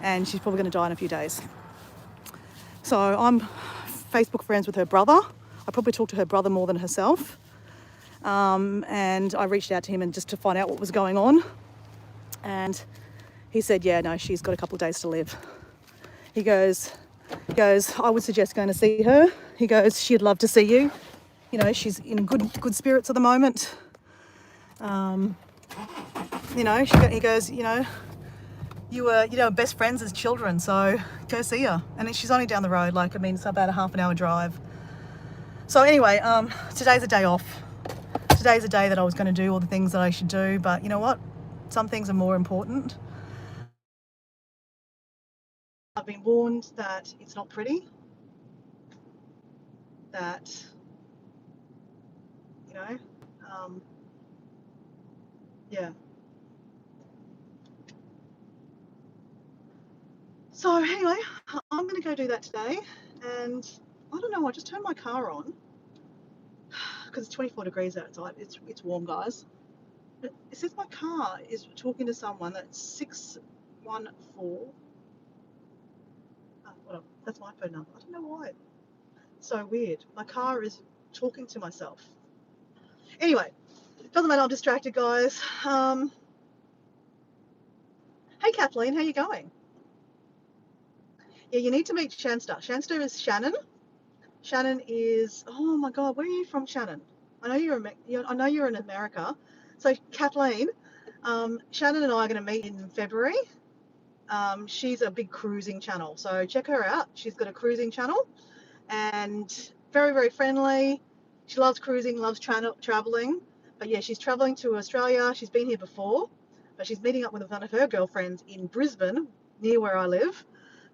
and she's probably going to die in a few days. So I'm Facebook friends with her brother. I probably talked to her brother more than herself. And I reached out to him and just to find out what was going on. And he said, yeah, no, she's got a couple of days to live. He goes, I would suggest going to see her. He goes, she'd love to see you. She's in good spirits at the moment. He goes, you were, best friends as children, so go see her. And she's only down the road, it's about a half an hour drive. So anyway, today's a day off. Today's a day that I was going to do all the things that I should do, but you know what? Some things are more important. I've been warned that it's not pretty, that, yeah. So anyway, I'm going to go do that today, and I don't know, I just turned my car on because it's 24 degrees outside. It's warm, guys. But it says my car is talking to someone that's 614. That's my phone number. I don't know why. It's so weird. My car is talking to myself. Anyway, doesn't matter. I'm distracted, guys. Hey, Kathleen, how you going? Yeah, you need to meet Shanster. Shanster is Shannon. Shannon is, oh my God, where are you from, Shannon? I know you're in America. So Kathleen, Shannon and I are going to meet in February. She's a big cruising channel, so check her out. She's got a cruising channel, and very, very friendly. She loves cruising, loves traveling. But yeah, she's traveling to Australia. She's been here before, but she's meeting up with one of her girlfriends in Brisbane, near where I live.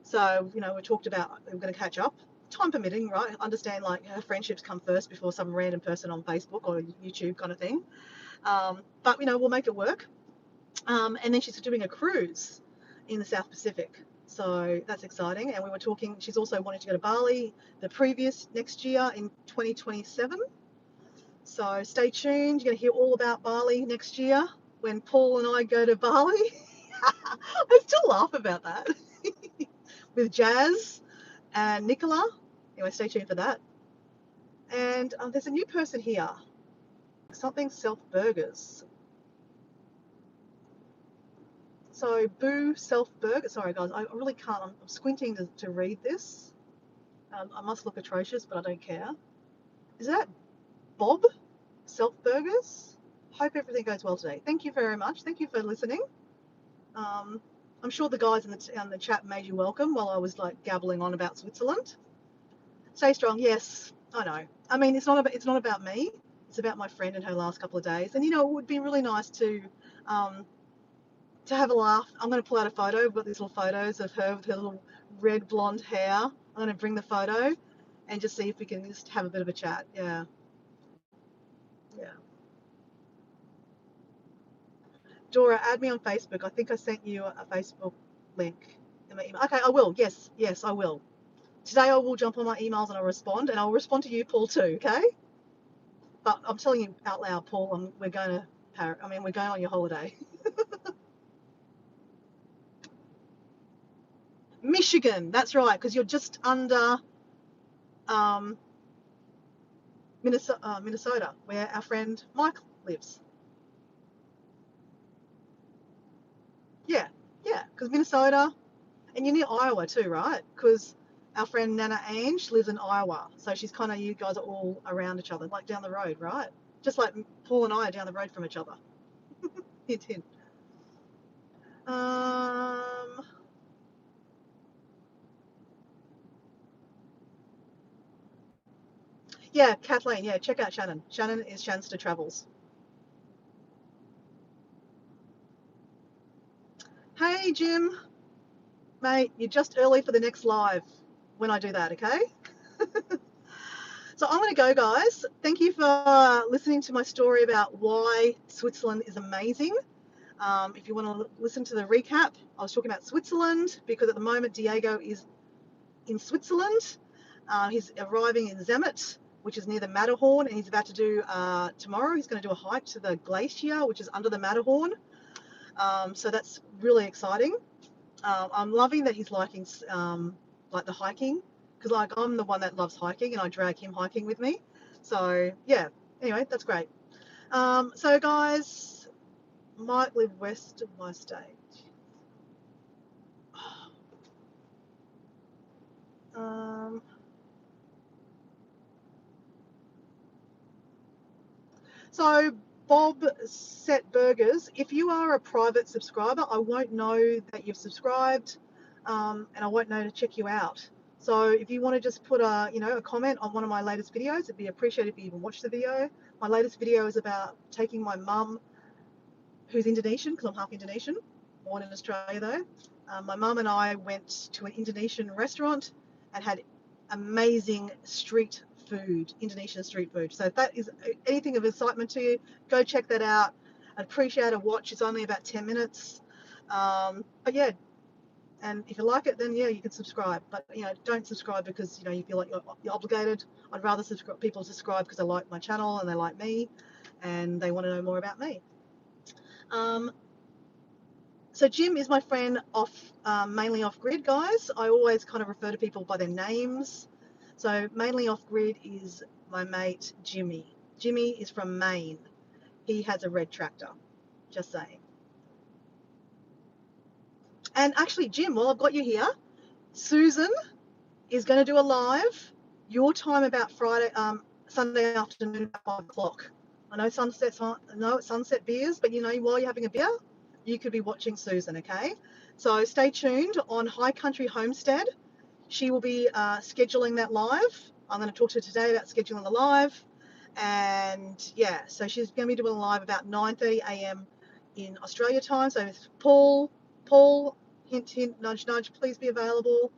So, we talked about we're going to catch up, time permitting, right? Understand, her friendships come first before some random person on Facebook or YouTube kind of thing. But, we'll make it work. And then she's doing a cruise in the South Pacific. So that's exciting. And we were talking, she's also wanting to go to Bali next year in 2027. So stay tuned. You're going to hear all about Bali next year when Paul and I go to Bali. I still laugh about that. With Jazz and Nicola. Anyway, stay tuned for that. And there's a new person here. Something Self Burgers. So Boo Self Burger. Sorry guys, I really can't. I'm squinting to read this. I must look atrocious, but I don't care. Is that Bob Self Burgers? Hope everything goes well today. Thank you very much. Thank you for listening. I'm sure the guys in the chat made you welcome while I was gabbling on about Switzerland. Stay strong. Yes, I know. I mean, it's not about me. It's about my friend and her last couple of days. And it would be really nice to have a laugh. I'm going to pull out a photo. I've got these little photos of her with her little red blonde hair. I'm going to bring the photo and just see if we can just have a bit of a chat. Yeah. Dora, add me on Facebook. I think I sent you a Facebook link in my email. Okay, I will. Yes, I will. Today I will jump on my emails and I'll respond, and I'll respond to you, Paul, too. Okay. But I'm telling you out loud, Paul, we're going on your holiday. Michigan, that's right, because you're just under Minnesota, where our friend Mike lives. Yeah, yeah, because Minnesota, and you're near Iowa too, right? Because our friend Nana Ange lives in Iowa, so she's kind of, you guys are all around each other, like down the road, right? Just like Paul and I are down the road from each other. Hint, hint. Yeah, Kathleen. Yeah, check out Shannon. Shannon is Shanster Travels. Hey, Jim, mate, you're just early for the next live when I do that, okay? So I'm going to go, guys. Thank you for listening to my story about why Switzerland is amazing. If you want to listen to the recap, I was talking about Switzerland because at the moment Diego is in Switzerland. He's arriving in Zermatt, which is near the Matterhorn, and he's about to do tomorrow. He's going to do a hike to the glacier, which is under the Matterhorn. So that's really exciting. I'm loving that he's liking like the hiking, because like I'm the one that loves hiking and I drag him hiking with me. So yeah, anyway, that's great. So guys, might live west of my state. So Bob Set Burgers, if you are a private subscriber, I won't know that you've subscribed, and I won't know to check you out. So if you want to just put a comment on one of my latest videos, it'd be appreciated if you even watch the video. My latest video is about taking my mum, who's Indonesian, because I'm half Indonesian, born in Australia though. My mum and I went to an Indonesian restaurant and had amazing street food, Indonesian street food. So if that is anything of excitement to you, go check that out. I'd appreciate a watch. It's only about 10 minutes. But yeah, and if you like it, then yeah, you can subscribe. But don't subscribe because you feel like you're obligated. I'd rather people subscribe because they like my channel and they like me, and they want to know more about me. So Jim is my friend mainly off grid, guys. I always kind of refer to people by their names. So mainly off grid is my mate Jimmy. Jimmy is from Maine. He has a red tractor. Just saying. And actually, Jim, while I've got you here, Susan is going to do a live your time about Sunday afternoon at 5 o'clock. I know it's sunset beers, but while you're having a beer, you could be watching Susan, okay? So stay tuned on High Country Homestead. She will be scheduling that live. I'm going to talk to her today about scheduling the live. And yeah, so she's going to be doing a live about 9:30 a.m. in Australia time. So Paul, hint, hint, nudge, nudge, please be available.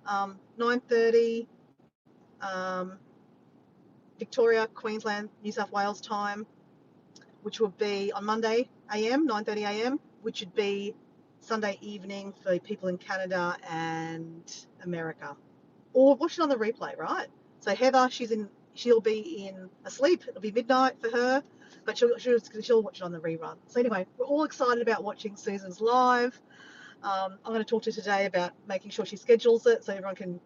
9:30 Victoria, Queensland, New South Wales time, which will be on Monday a.m., 9:30 a.m., which would be Sunday evening for people in Canada and America. Or watch it on the replay, right? So Heather, she'll be in asleep. It'll be midnight for her, but she'll watch it on the rerun. So anyway, we're all excited about watching Susan's live. I'm going to talk to her today about making sure she schedules it so everyone can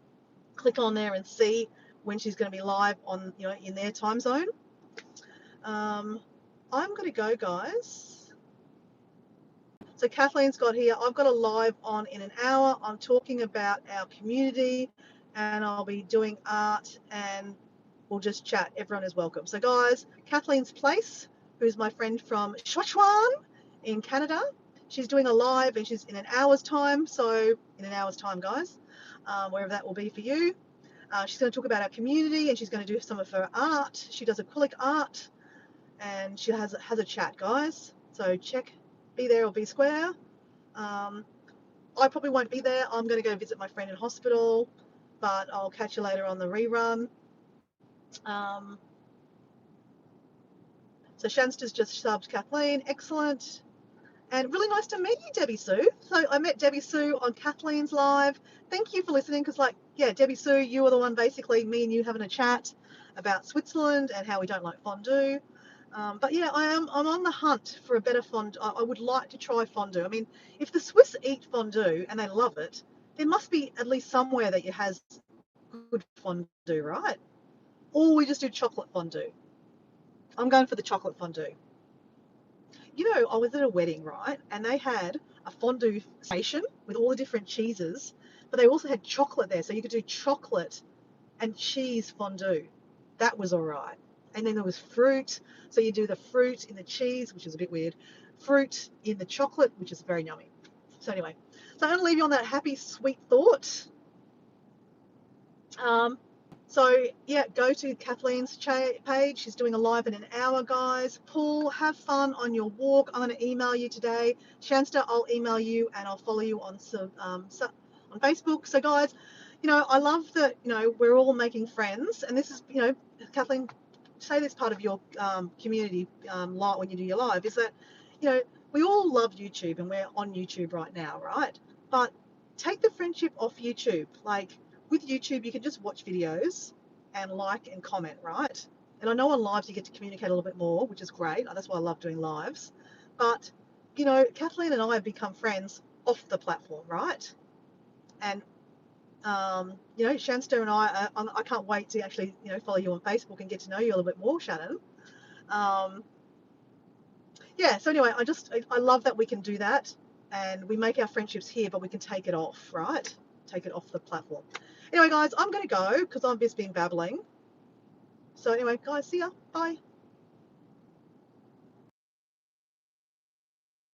click on there and see when she's going to be live on in their time zone. I'm going to go, guys. So Kathleen's got here, I've got a live on in an hour. I'm talking about our community and I'll be doing art and we'll just chat. Everyone is welcome. So guys, Kathleen's Place, who's my friend from Saskatchewan in Canada, she's doing a live and she's in an hour's time. So in an hour's time, guys, wherever that will be for you. She's going to talk about our community and she's going to do some of her art. She does acrylic art and she has a chat, guys. So be there or be square. I probably won't be there. I'm going to go visit my friend in hospital, but I'll catch you later on the rerun. So Shanster's just subbed Kathleen. Excellent. And really nice to meet you, Debbie Sue. So I met Debbie Sue on Kathleen's live. Thank you for listening because, Debbie Sue, you were the one basically, me and you having a chat about Switzerland and how we don't like fondue. But yeah, I'm on the hunt for a better fondue. I would like to try fondue. I mean, if the Swiss eat fondue and they love it, there must be at least somewhere that it has good fondue, right? Or we just do chocolate fondue. I'm going for the chocolate fondue. You know, I was at a wedding, right? And they had a fondue station with all the different cheeses, but they also had chocolate there. So you could do chocolate and cheese fondue. That was all right. And then there was fruit. So you do the fruit in the cheese, which is a bit weird, fruit in the chocolate, which is very yummy. So, anyway, so I'm going to leave you on that happy, sweet thought. Um, so yeah, go to Kathleen's page. She's doing a live in an hour, guys. Paul, have fun on your walk. I'm going to email you today. Shansta, I'll email you and I'll follow you on on Facebook. So guys, you know, I love that, you know, we're all making friends, and this is, you know, Kathleen, say this part of your community when you do your live is that, you know, we all love YouTube and we're on YouTube right now, right? But take the friendship off YouTube. Like, with YouTube, you can just watch videos and like and comment, right? And I know on lives you get to communicate a little bit more, which is great. That's why I love doing lives. But, you know, Kathleen and I have become friends off the platform, right? And, you know, Shanster and I can't wait to actually, you know, follow you on Facebook and get to know you a little bit more, Shannon. Um, yeah, so anyway, I love that we can do that and we make our friendships here, but we can take it off, right? Take it off the platform. Anyway, guys, I'm going to go because I've just been babbling. So anyway, guys, see ya. Bye.